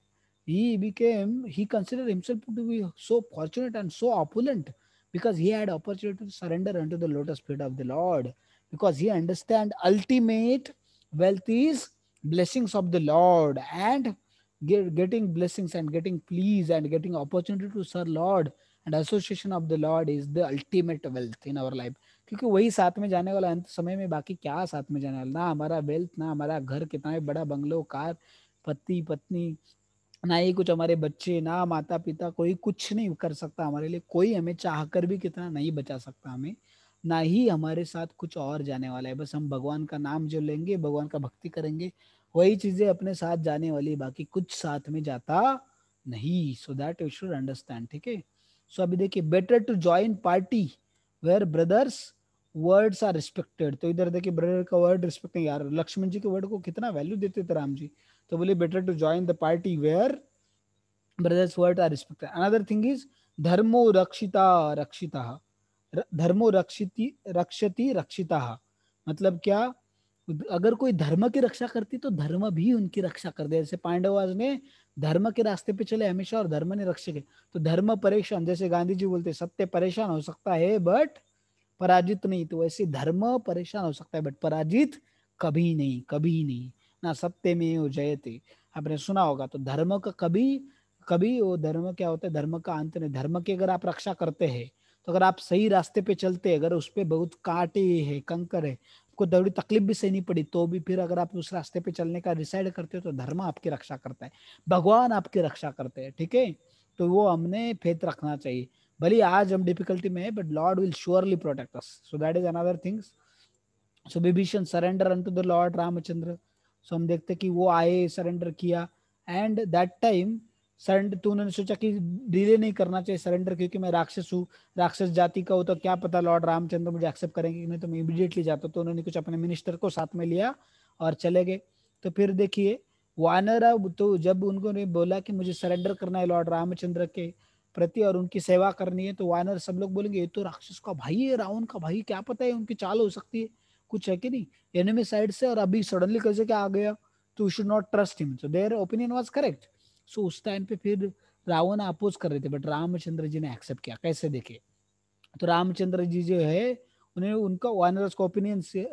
he considered himself to be so fortunate and so opulent because he had opportunity to surrender unto the lotus feet of the Lord, because he understand ultimate wealth is blessings of the Lord, and getting blessings and getting please and getting opportunity to serve Lord and association of the Lord is the ultimate wealth in our life. क्योंकि वही साथ में जाने वाला अंत समय में, बाकी क्या साथ में जाने वाला, ना हमारा वेल्थ, ना हमारा घर कितना भी बड़ा बंगलो, कार, पति पत्नी, ना ही कुछ हमारे बच्चे, ना माता पिता, कोई कुछ नहीं कर सकता हमारे लिए, कोई हमें चाह कर भी कितना नहीं बचा सकता हमें, ना ही हमारे साथ कुछ और जाने वाला है. बस हम भगवान का नाम जो लेंगे, भगवान का भक्ति करेंगे, वही चीजें अपने साथ जाने वाली, बाकी कुछ साथ में जाता नहीं. So that you should understand, ठीक है. सो अभी देखिए, better to join party where brothers words are respected. तो इधर देखिए ब्रदर का वर्ड रिस्पेक्ट नहीं, यार लक्ष्मण जी के वर्ड को कितना वैल्यू देते थे राम जी. तो बोले better to join the party where brothers word are respected. Another thing is धर्मो रक्षिता रक्षिता, धर्मो रक्षिति रक्षति रक्षिता. मतलब क्या, अगर कोई धर्म की रक्षा करती तो धर्म भी उनकी रक्षा कर दे. जैसे पांडवाज ने धर्म के रास्ते पे चले हमेशा और धर्म ने रक्षा की. तो धर्म परेशान, जैसे गांधी जी बोलते सत्य परेशान हो सकता है बट पराजित नहीं, तो वैसे धर्म परेशान हो सकता है बट पराजित कभी नहीं, कभी नहीं. ना सत्य में हो जयते, आपने सुना होगा. तो धर्म का कभी कभी वो धर्म क्या होता है, धर्म का अंत नहीं. धर्म की अगर आप रक्षा करते हैं, तो अगर आप सही रास्ते पे चलते हैं, अगर उस पर बहुत कांटे है, कंकर है, आपको थोड़ी तकलीफ भी सहनी पड़ी, तो भी फिर अगर आप उस रास्ते पे चलने का डिसाइड करते हो, तो धर्म आपकी रक्षा करता है, भगवान आपकी रक्षा करते हैं, ठीक है. तो वो हमने फेथ रखना चाहिए. भले आज हम डिफिकल्टी में है but Lord will surely protect us. So that is another things. So Vibhishan surrender unto the Lord Ramachandra. So हम देखते कि वो आए, सरेंडर किया, एंड दैट टाइम सरेंडर, तो उन्होंने सोचा कि डिले नहीं करना चाहिए सरेंडर, क्योंकि मैं राक्षस हूँ, राक्षस जाति का हूँ, तो क्या पता लॉर्ड रामचंद्र मुझे एक्सेप्ट करेंगे कि नहीं, तो मैं इमीडिएटली जाता. तो उन्होंने कुछ अपने मिनिस्टर को साथ में लिया और चले गए. तो फिर देखिए वानर, अब तो जब उनको ने बोला कि मुझे सरेंडर करना है लॉर्ड रामचंद्र के प्रति और उनकी सेवा करनी है, तो वानर सब लोग बोलेंगे ये तो राक्षस का भाई है, रावण का भाई, क्या पता है उनकी चाल हो सकती है कुछ, है कि नहीं, एनिमी साइड से, और अभी सडनली कैसे क्या आ गया, तो you should not trust him. So their opinion was correct. So उस टाइम पे फिर रावण अपोज कर रहे थे बट रामचंद्र जी ने एक्सेप्ट किया. कैसे देखे, तो रामचंद्र जी जो है, उन्हें उनका वानरस का ओपिनियन से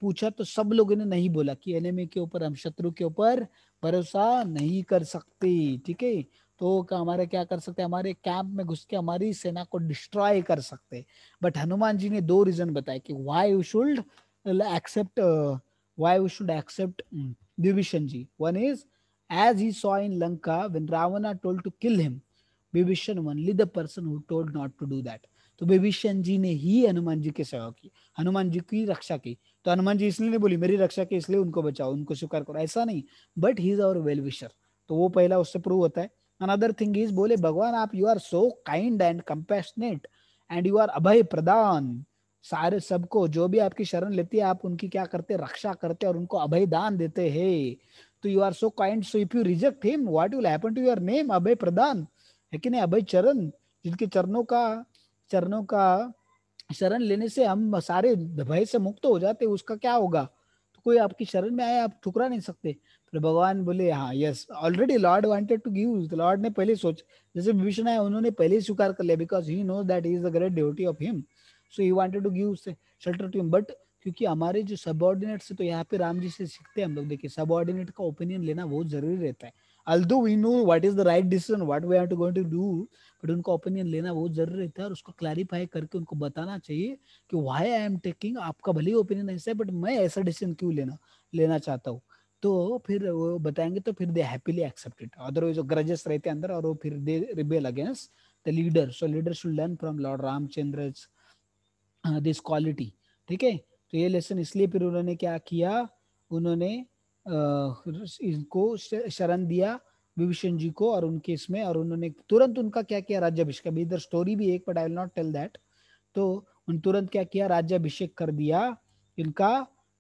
पूछा, तो सब लोगों ने नहीं बोला कि एनिमी के ऊपर, हम शत्रु के ऊपर भरोसा नहीं कर सकते, ठीक है. तो हमारे क्या कर सकते, हमारे कैंप में घुस के हमारी सेना को डिस्ट्रॉय कर सकते. बट हनुमान जी ने दो रीजन बताए कि why you should accept, why we should accept Vibhishan ji. One is, as he saw in Lanka when Ravana told to kill him, Vibhishan only the person who told not to do that. तो विभीषण जी ने ही हनुमान जी की सेवा की, हनुमान जी की रक्षा की। तो हनुमान जी इसलिए नहीं बोली मेरी रक्षा की इसलिए उनको बचाओ, उनको स्वीकार करो, ऐसा नहीं, but he is our well wisher. तो वो पहला उससे प्रूव होता है। अनदर थिंग इज, बोले भगवान आप you are so kind and compassionate and you are abhay pradan, सारे सबको जो भी आपकी शरण लेती है आप उनकी क्या करते, रक्षा करते और उनको अभय दान देते हैं। तो you are so kind, so if you reject him what will happen to your name, abhay pradan, है कि नहीं, अभय चरण, जिनके चरणों का शरण लेने से हम सारे भय से मुक्त हो जाते, उसका क्या होगा। तो कोई आपकी शरण में आए आप ठुकरा नहीं सकते। फिर भगवान बोले हाँ yes already Lord wanted to give, Lord ने पहले सोच, जैसे विभीषण है उन्होंने पहले ही स्वीकार कर लिया, because he knows that he is the great devotee of him, so he wanted to give shelter to him. But क्योंकि हमारे जो सबऑर्डिनेट्स है, तो यहाँ पे राम जी से सीखते हैं हम लोग, देखिए सबऑर्डिनेट का ओपिनियन लेना बहुत जरूरी रहता है। although we know what is the right decision, what we have to going to do, but उनका ओपिनियन लेना बहुत जरूरी रहता है और उसको क्लैरिफाई करके उनको बताना चाहिए कि व्हाई आई एम टेकिंग, आपका भले ही ओपिनियन ऐसा है बट मैं ऐसा डिसीजन क्यों लेना चाहता हूँ। तो फिर वो बताएंगे तो फिर they happily accept it, otherwise जो ग्रजेस रहते हैं अंदर और वो फिर they rebel against the leader. So leader should learn from Lord Ramachandra this quality. ठीक है, तो ये लेसन इसलिए फिर उन्होंने क्या किया, उन्होंने इनको शरण दिया विभीषण जी को और उनके इसमें, और उन्होंने तुरंत उनका क्या किया, राज्याभिषेक। अभी इधर स्टोरी भी एक, but I will not tell that. तो उन तुरंत क्या किया, राज्याभिषेक कर दिया इनका,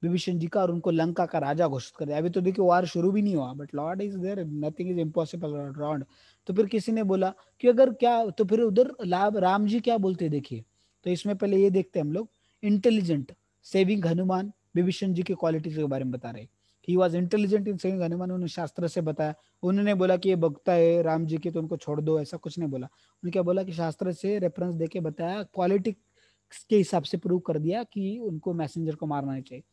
विभीषण जी का, और उनको लंका का राजा घोषित कर दिया। अभी तो देखिए वार शुरू भी नहीं हुआ, but Lord is there, nothing is impossible Lord. तो फिर किसी ने बोला कि अगर क्या, तो फिर उधर राम जी क्या बोलते देखिए। तो इसमें पहले ये देखते हैं हम लोग, इंटेलिजेंट सेविंग हनुमान, विभीषण जी की क्वालिटीज के बारे में बता रहे। He was intelligent in saving Hanuman, उन्होंने शास्त्र से बताया। उन्होंने बोला कि ये भक्त है राम जी की तो उनको छोड़ दो, ऐसा कुछ नहीं बोला। उन्होंने क्या बोला कि शास्त्र से रेफरेंस देके बताया, क्वालिटी के हिसाब से प्रूव कर दिया कि उनको मैसेंजर को मारना नहीं चाहिए।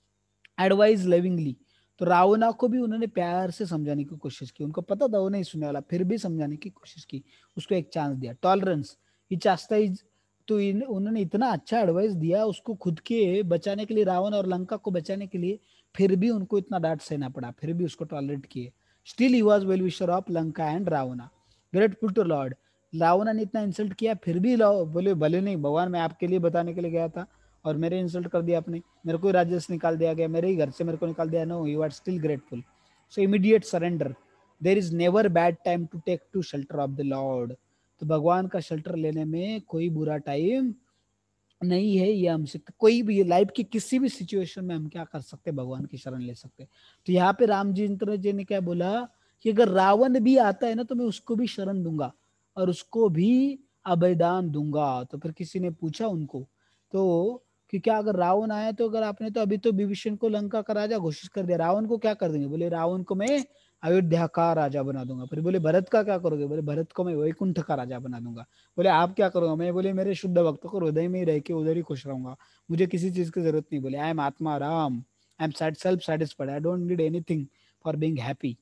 एडवाइज लविंगली, तो रावणा को भी उन्होंने प्यार से समझाने की कोशिश की, उनको पता था वो नहीं सुनने वाला, फिर भी समझाने की कोशिश की, उसको एक चांस दिया। टॉलरेंस, ही चास्टाइज, तो उन्होंने इतना अच्छा एडवाइस दिया उसको खुद के बचाने के लिए, रावण और लंका को बचाने के लिए, फिर भी उनको इतना डांट सहना पड़ा, फिर भी उसको टॉलरेट किए। Still he was well wisher of Lanka and Ravana, grateful to Lord. Ravana ने इतना इंसल्ट किया फिर भी बोले भले नहीं भगवान, मैं आपके लिए बताने के लिए गया था और मेरे इंसल्ट कर दिया आपने, मेरे को राज्य से निकाल दिया गया, मेरे ही घर से मेरे को निकाल दिया, no you are still grateful, so immediate surrender, there is never bad time to take to shelter of the Lord. तो भगवान का शेल्टर लेने में कोई बुरा टाइम नहीं है, ये हमसे कोई भी लाइफ की किसी भी सिचुएशन में हम क्या कर सकते, भगवान की शरण ले सकते। तो यहाँ पे राम जी ने क्या बोला कि अगर रावण भी आता है ना तो मैं उसको भी शरण दूंगा और उसको भी अभयदान दूंगा। तो फिर किसी ने पूछा उनको, तो कि क्या अगर रावण आया, तो अगर आपने तो अभी तो विभीषण को लंका का राजा घोषित कर दिया, रावण को क्या कर देंगे, बोले रावण को मैं अयोध्या का राजा बना दूंगा। फिर बोले भरत का क्या करोगे, बोले भरत को मैं वैकुंठ का राजा बना दूंगा। बोले आप क्या करोगे, मैं बोले मेरे शुद्ध भक्तों को हृदय में ही रह के उधर ही खुश रहूंगा, मुझे किसी चीज की जरूरत नहीं। बोले आई एम आत्मा Ram, I am self satisfied, I don't need anything for being happy,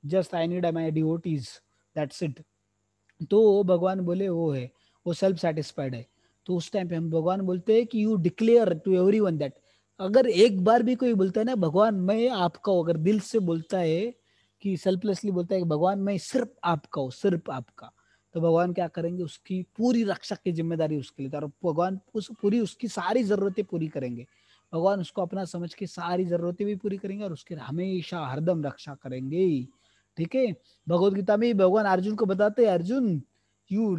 just I need my devotees, that's it. तो भगवान बोले वो है, वो सेल्फ सेटिस्फाइड है। तो उस टाइम पे हम भगवान बोलते हैं कि you declare to everyone that, अगर एक बार भी कोई बोलता है ना भगवान मैं आपका हूं, अगर दिल से बोलता है कि सेल्फलेसली बोलता है कि भगवान मैं सिर्फ आपका हूँ, सिर्फ आपका, तो भगवान क्या करेंगे, उसकी पूरी रक्षा की जिम्मेदारी उसके लिए, और भगवान उसकी सारी जरूरतें पूरी करेंगे। भगवान उसको अपना समझ के सारी जरूरतें भी पूरी करेंगे और उसके हमेशा हरदम रक्षा करेंगे। ठीक है, भगवत गीता में भगवान अर्जुन को बताते हैं, Arjun you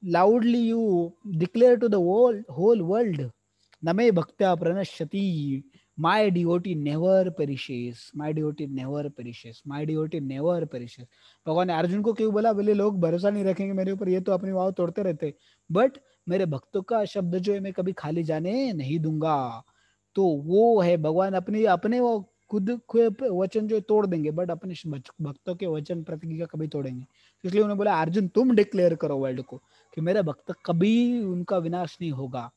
loudly you declare to the whole world नमे भक्त्या प्रणश्यति, my devotee never perishes, my devotee never perishes, my devotee never perishes. भगवान ने अर्जुन को क्यों बोला, बोले लोग भरोसा नहीं रखेंगे मेरे ऊपर, ये तो अपनी वाव तोड़ते रहते, बट मेरे भक्तों का शब्द जो है मैं कभी खाली जाने नहीं दूंगा। तो वो है भगवान अपने अपने वो खुद वचन जो तोड़ देंगे, बट अपने भक्तों के वचन प्रतिज्ञा कभी तोड़ेंगे। इसलिए उन्होंने बोला अर्जुन तुम डिक्लेयर करो वर्ल्ड को कि मेरा भक्त कभी उनका विनाश नहीं होगा।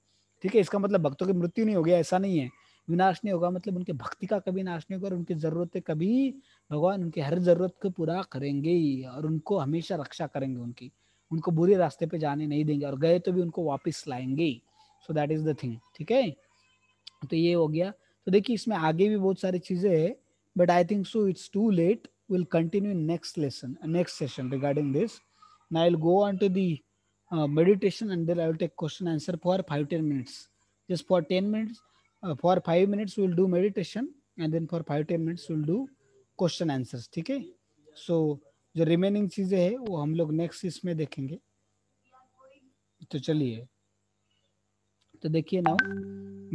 ठीक है, इसका मतलब भक्तों की मृत्यु नहीं होगी ऐसा नहीं है, विनाश नहीं होगा मतलब उनके भक्ति का कभी नाश नहीं होगा, और उनकी जरूरतें कभी, भगवान उनकी हर जरूरत को पूरा करेंगे और उनको हमेशा रक्षा करेंगे उनकी, उनको बुरे रास्ते पे जाने नहीं देंगे, और गए तो भी उनको वापस लाएंगे। सो दैट इज द थिंग। ठीक है, तो ये हो गया। तो देखिए इसमें आगे भी बहुत सारी चीजें है, but I think so it's too late, will continue next lesson next session regarding this. Now I'll go on to the meditation, and then I will take question answer for 5-10 minutes. Just for 10 minutes, for 5 minutes we'll do meditation, and then for 5-10 minutes we'll do question answers. ठीक है. सो जो remaining चीजें हैं वो हम लोग next इसमें देखेंगे. तो चलिए, तो देखिए now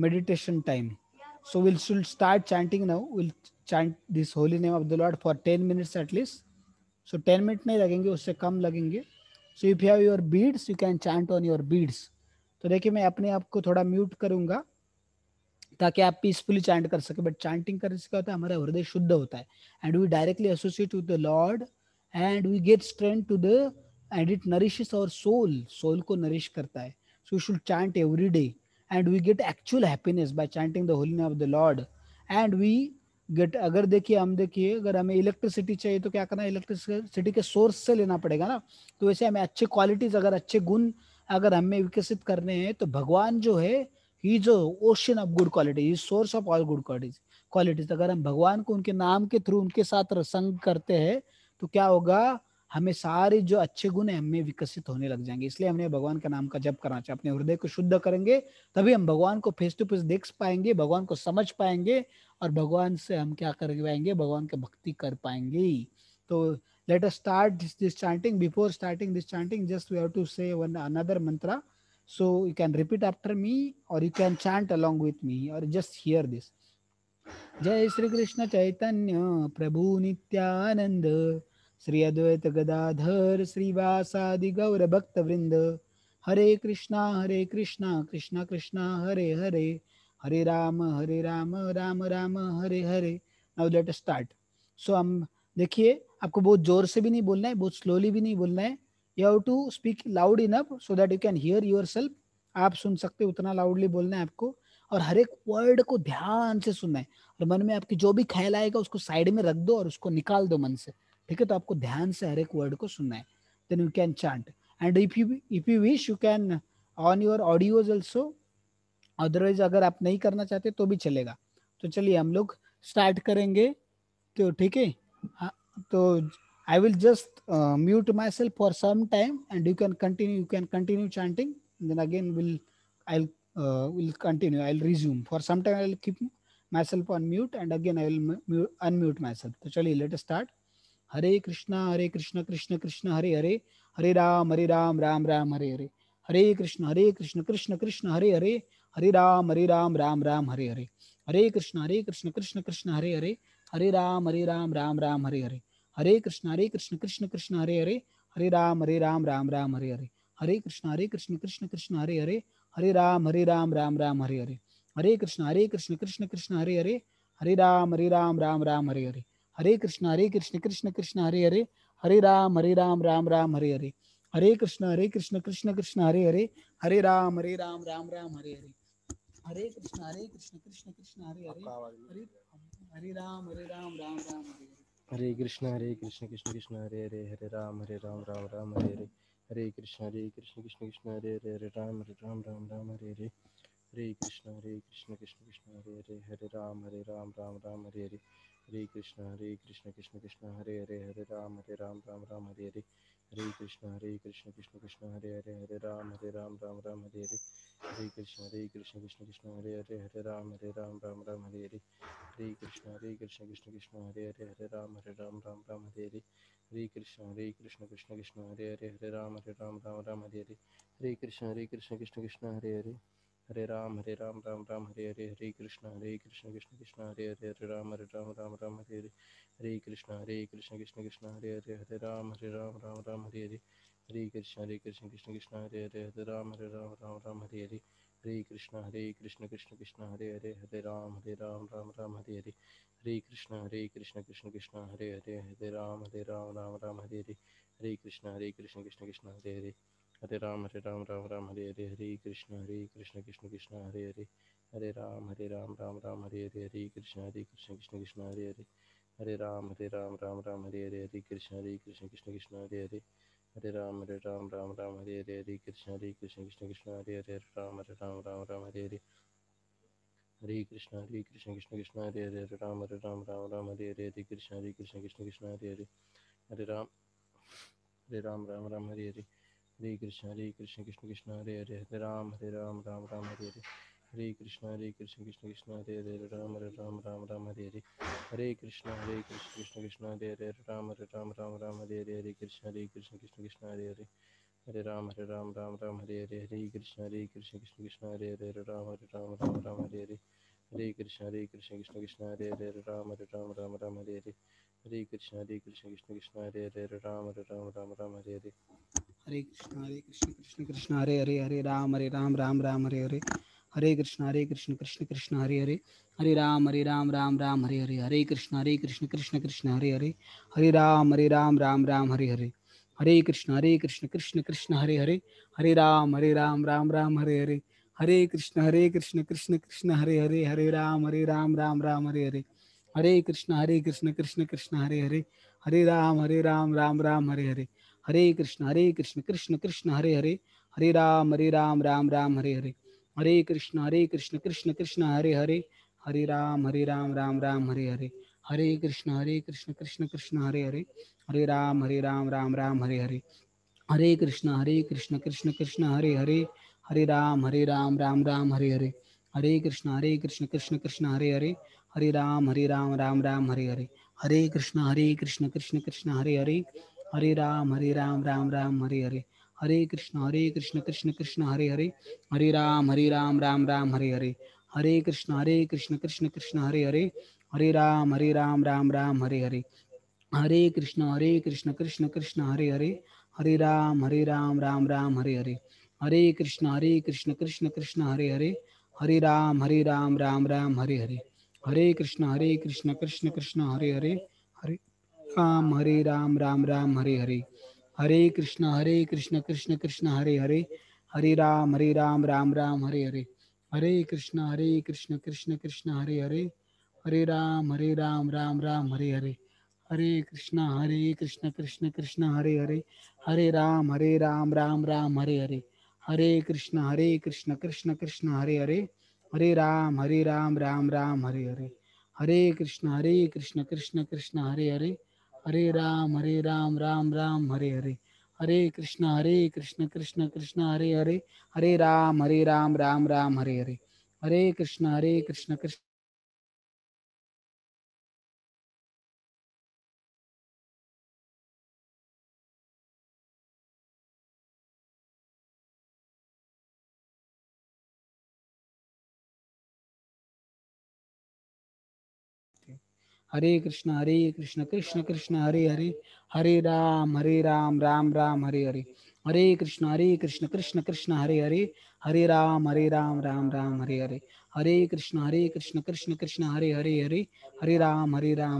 meditation time. So we'll should start chanting now. We'll chant this holy name of the Lord for 10 minutes at least. So 10 minute नहीं लगेंगे, उससे कम लगेंगे. So if you have your beads, you can chant on your beads. तो देखिए मैं अपने आप को थोड़ा म्यूट करूंगा ताकि आप पीसफुली चैंट कर सके. बट चैंटिंग करने से क्या होता है, हमारा हृदय शुद्ध होता है, and we directly associate with the Lord, and we get strength to the, and it nourishes our soul. Soul को नरिश करता है. So we should chant every day, and we get actual happiness by chanting the holy name of the Lord. And we get, अगर देखिए हम देखिए अगर हमें electricity चाहिए तो क्या करना है, इलेक्ट्रिसिटी के सोर्स से लेना पड़ेगा ना. तो वैसे हमें अच्छे क्वालिटीज, अगर अच्छे गुण अगर हमें विकसित करने हैं, तो भगवान जो है, he is ocean of good quality, source of all good qualities. अगर हम भगवान को उनके नाम के थ्रू उनके साथ संग करते हैं, तो क्या होगा, हमें सारे जो अच्छे गुण है हमें विकसित होने लग जाएंगे. इसलिए हमें भगवान का नाम का जप करना चाहिए. अपने हृदय को शुद्ध करेंगे तभी हम भगवान को फेस टू फेस देख पाएंगे, भगवान को समझ पाएंगे, और भगवान से हम क्या कर पाएंगे, भगवान की भक्ति कर पाएंगे. तो let us start this chanting. Before starting this chanting, just we have to say one another mantra. So you can repeat after me, or you can chant along with me, or just hear this. जय श्री कृष्ण चैतन्य प्रभु नित्यानंद, श्री अद्वैत गदाधर श्रीवासादि गौर भक्त वृंद. Hare Krishna Krishna Krishna Hare Hare, Hare Ram Ram Ram Hare Hare. Now let us start. So हम देखिए, आपको बहुत जोर से भी नहीं बोलना है, बहुत स्लोली भी नहीं बोलना है. You have to speak loud enough so that you can hear yourself. आप सुन सकते हो उतना लाउडली बोलना है आपको, और हर एक वर्ड को ध्यान से सुनना है. और मन में आपकी जो भी ख्याल आएगा उसको साइड में रख दो और उसको निकाल दो मन से. ठीक है, तो आपको ध्यान से हर एक वर्ड को सुनना है. Then you can chant, and if you wish you can on your audios also. Otherwise अगर आप नहीं करना चाहते तो भी चलेगा. तो चलिए हम लोग स्टार्ट करेंगे. तो ठीक है. हाँ, तो I will just mute myself for some time, and you can continue chanting. Then again I'll will continue. I'll resume. For some time I'll keep myself on mute, and again I will unmute myself. तो चलिए let us start. Hare Krishna Krishna Krishna Hare Hare, Hare Ram Ram Hare Hare. Hare Krishna Krishna Krishna Hare Hare, Hare Ram Ram Hare Hare. Hare Krishna Krishna Krishna Hare Hare, Hare Ram Ram Hare Hare. Hare Krishna Krishna Krishna Hare Hare, Hare Ram Ram Hare Hare. Hare Krishna Krishna Krishna Hare Hare, Hare Ram Ram Hare Hare. Hare Krishna Krishna Krishna Hare Hare, Hare Ram Ram Hare Hare. Hare Krishna Krishna Krishna Hare Hare, Hare Ram Ram Hare Hare. Hare Krishna Krishna Krishna Hare Hare, Hare Ram Ram Hare Hare. Hare Krishna Krishna Krishna Hare Hare, Hare Ram Ram Hare Hare. Hare Krishna Krishna Krishna Hare Hare, Hare Ram Ram Hare Hare. Hare Krishna Krishna Krishna Hare Hare, Hare Ram Ram Hare Hare. Hare Krishna Krishna Krishna Hare Hare, Hare Ram Ram Hare Hare. Hare Krishna Krishna Krishna Hare Hare, Hare Ram Ram Hare Hare. Hare Krishna Krishna Krishna Hare Hare, Hare Ram Ram Hare Hare. Hare Krishna Krishna Krishna Hare Hare, Hare Ram Ram Hare Hare. Hare Krishna Krishna Krishna Hare Hare, Hare Ram Ram Hare Hare. Hare Krishna Krishna Krishna Hare Hare, Hare Ram Ram Hare Hare. Hare Krishna Krishna Krishna Hare Hare, Hare Ram Ram Hare Hare. Hare Krishna Krishna Krishna Hare Hare, Hare Ram Ram Hare Hare. Hare Krishna Krishna Krishna Hare Hare, Hare Ram Ram Hare Hare. Hare Krishna Krishna Krishna Hare Hare, Hare Ram Ram Hare Hare. Hare Krishna Krishna Krishna Hare Hare, Hare Ram Ram Hare Hare. Hare Krishna Krishna Krishna Hare Hare, Hare Ram Ram Hare Hare. Hare Krishna Krishna Krishna Hare Hare, Hare Ram Ram Hare Hare. Hare Krishna Krishna Krishna Hare Hare, Hare Ram Ram Hare Hare. Hare Krishna Krishna Krishna Hare Hare, Hare Ram Ram Hare Hare. Hare Krishna Krishna Krishna Hare Hare, Hare Ram Ram Hare Hare. Hare Krishna Krishna Krishna Hare Hare, Hare Ram Ram Hare Hare. Hare Krishna Krishna Krishna Hare Hare, Hare Ram Ram Hare Hare. Hare Krishna Krishna Krishna Hare Hare, Hare Ram Hare Ram Ram Hare Hare, Hare Krishna Krishna Krishna Hare Hare, Hare Ram Ram Hare Hare, Hare Krishna Krishna Krishna Hare Hare, Hare Ram Hare Hare, Hare Krishna Krishna Krishna Hare Hare, Ram Hare Hare, Hare Krishna Krishna Krishna Hare Hare, Hare Ram Hare Hare, Hare Krishna Krishna Krishna Hare Hare, Hare Ram Hare Hare, Hare Krishna Krishna Krishna Hare Hare, Hare Ram Hare Hare, Hare Krishna Krishna Krishna Hare Hare, Hare Ram Hare Hare, Hare Krishna Krishna Hare Hare, Hare Ram Ram Hare Hare, Hare Krishna Krishna Krishna Hare Hare, Hare Ram Ram Hare Hare, Hare Krishna Krishna Krishna Hare Hare, Hare Ram Ram Hare Hare, Hare Krishna Krishna Krishna Hare Hare, Hare Ram Ram Hare Hare, Hare Krishna Krishna Krishna Hare Hare, Hare Ram Ram Hare Hare, Hare Krishna Krishna Krishna Hare Hare, Hare Ram Ram Hare Hare, Hare Krishna Krishna Hare Hare, Hare Ram Hare Hare, Hare Krishna Krishna Hare Hare, Hare Ram Hare Hare, Hare Krishna Krishna Hare Hare, Hare Ram Hare Hare, Hare Krishna Krishna Hare Hare, Hare Ram Hare Hare, Hare Krishna Krishna Hare Hare, Hare Ram Hare Hare, Hare Krishna Krishna Hare Hare, Hare Ram Hare Hare, Hare Krishna Krishna Hare Hare, Hare Ram Hare Hare, Hare Krishna Krishna Hare Hare, Hare Ram Hare Hare, Hare Krishna Krishna Hare Hare, Hare Ram Hare Hare, Hare Krishna Krishna Hare Hare, Hare Ram Hare Hare, Hare Krishna Krishna Hare Hare, Hare Ram Hare Hare, Hare Krishna Krishna Hare Hare, Hare Ram Hare Hare, Hare Krishna Krishna Hare Hare, Hare Ram Hare Hare, Hare Krishna Krishna Hare Hare, Hare Ram Hare Hare, Hare Krishna Krishna Hare Hare, Hare Ram Hare Hare, Hare Krishna Krishna Hare Hare, Hare Ram Hare Hare, Hare Krishna Krishna Hare Hare, Hare Ram Hare Hare, Hare Krishna Krishna Hare Krishna Krishna Krishna Hare Hare, Hare Ram Ram Hare Hare, Hare Krishna Krishna Krishna Hare Hare, Hare Ram Hare Hare, Hare Krishna Krishna Krishna Hare Hare, Hare Ram Hare Hare,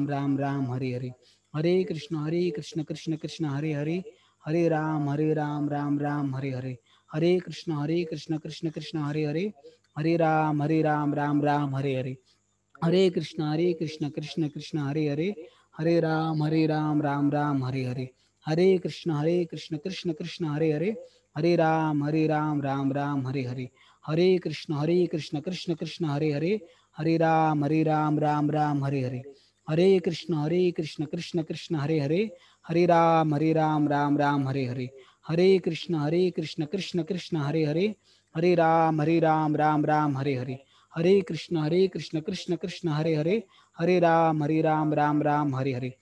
Hare Krishna Krishna Krishna Hare Hare, Hare Ram Hare Hare, Hare Krishna Krishna Krishna Hare Hare, Hare Ram Hare Hare, Hare Krishna Krishna Hare Hare, Hare Ram Hare Hare, Hare Krishna Krishna Hare Hare, Hare Ram Hare Hare, Hare Krishna Krishna Hare Hare, Hare Ram Hare Hare,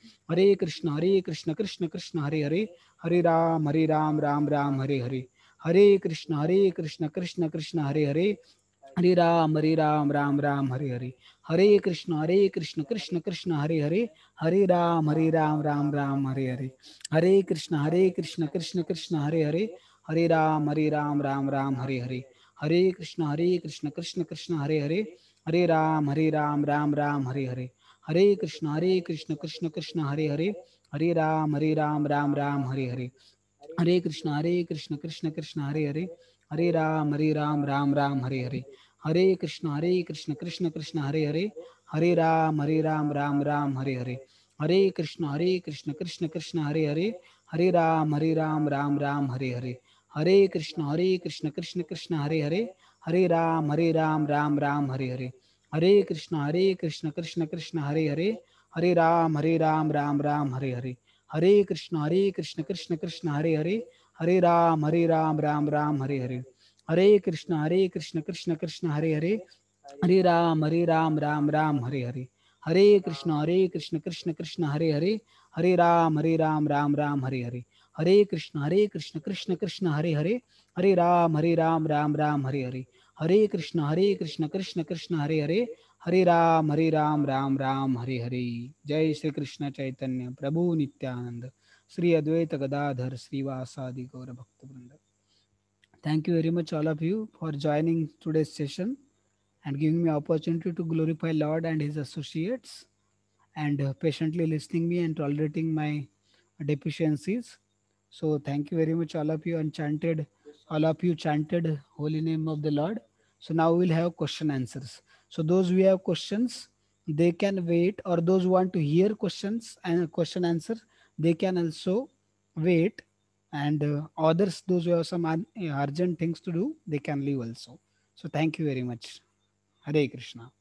Hare Krishna Krishna Hare Hare, Hare Ram Hare Hare, Hare Krishna Krishna Hare Hare, Hare Ram Hare Hare, Hare Krishna Krishna Hare Hare, Hare Ram Hare Hare, Hare Krishna Krishna Hare Hare, Hare Ram Hare Hare, Hare Krishna Krishna Hare Hare, Hare Ram Hare Hare, Hare Krishna Krishna Hare Hare, Hare Ram Hare Hare, Hare Krishna Krishna Hare Hare, Hare Ram Hare Hare, Hare Krishna Krishna Hare Hare, Hare Ram Hare Hare, Hare Krishna Krishna Hare Hare, Hare Ram Hare Hare, Hare Krishna Krishna Hare Hare, Hare Ram Hare Hare, Hare Krishna Krishna Hare Hare, Hare Ram Hare Hare, Hare Krishna Krishna Hare Hare, Hare Ram Hare Hare, Hare Krishna Krishna Hare Hare, Hare Ram Hare Hare, Hare Krishna Krishna Hare Hare, Hare Ram Hare Hare, Hare Krishna Krishna Krishna Hare Hare, Hare Ram Ram Ram Hare Hare. Hare Krishna Krishna Krishna Hare Hare, Hare Ram Ram Ram Hare Hare. Hare Krishna Krishna Krishna Hare Hare, Hare Ram Ram Ram Hare Hare. Hare Krishna Krishna Krishna Hare Hare, Hare Ram Ram Ram Hare Hare. Hare Krishna Krishna Krishna Hare Hare, Hare Ram Ram Ram Hare Hare. Jai Shri Krishna Chaitanya Prabhu Nityananda, Sri Advaita Gadadhar Srivasadi Gaura Bhakta. Thank you very much all of you for joining today's session and giving me opportunity to glorify Lord and His associates, and patiently listening me and tolerating my deficiencies. So thank you very much all of you, and all of you chanted holy name of the Lord. So now we'll have question answers. So those who have questions, they can wait, or those who want to hear questions and question answer, they can also wait. And others, those who have some urgent things to do, they can leave also. So thank you very much. Hare Krishna.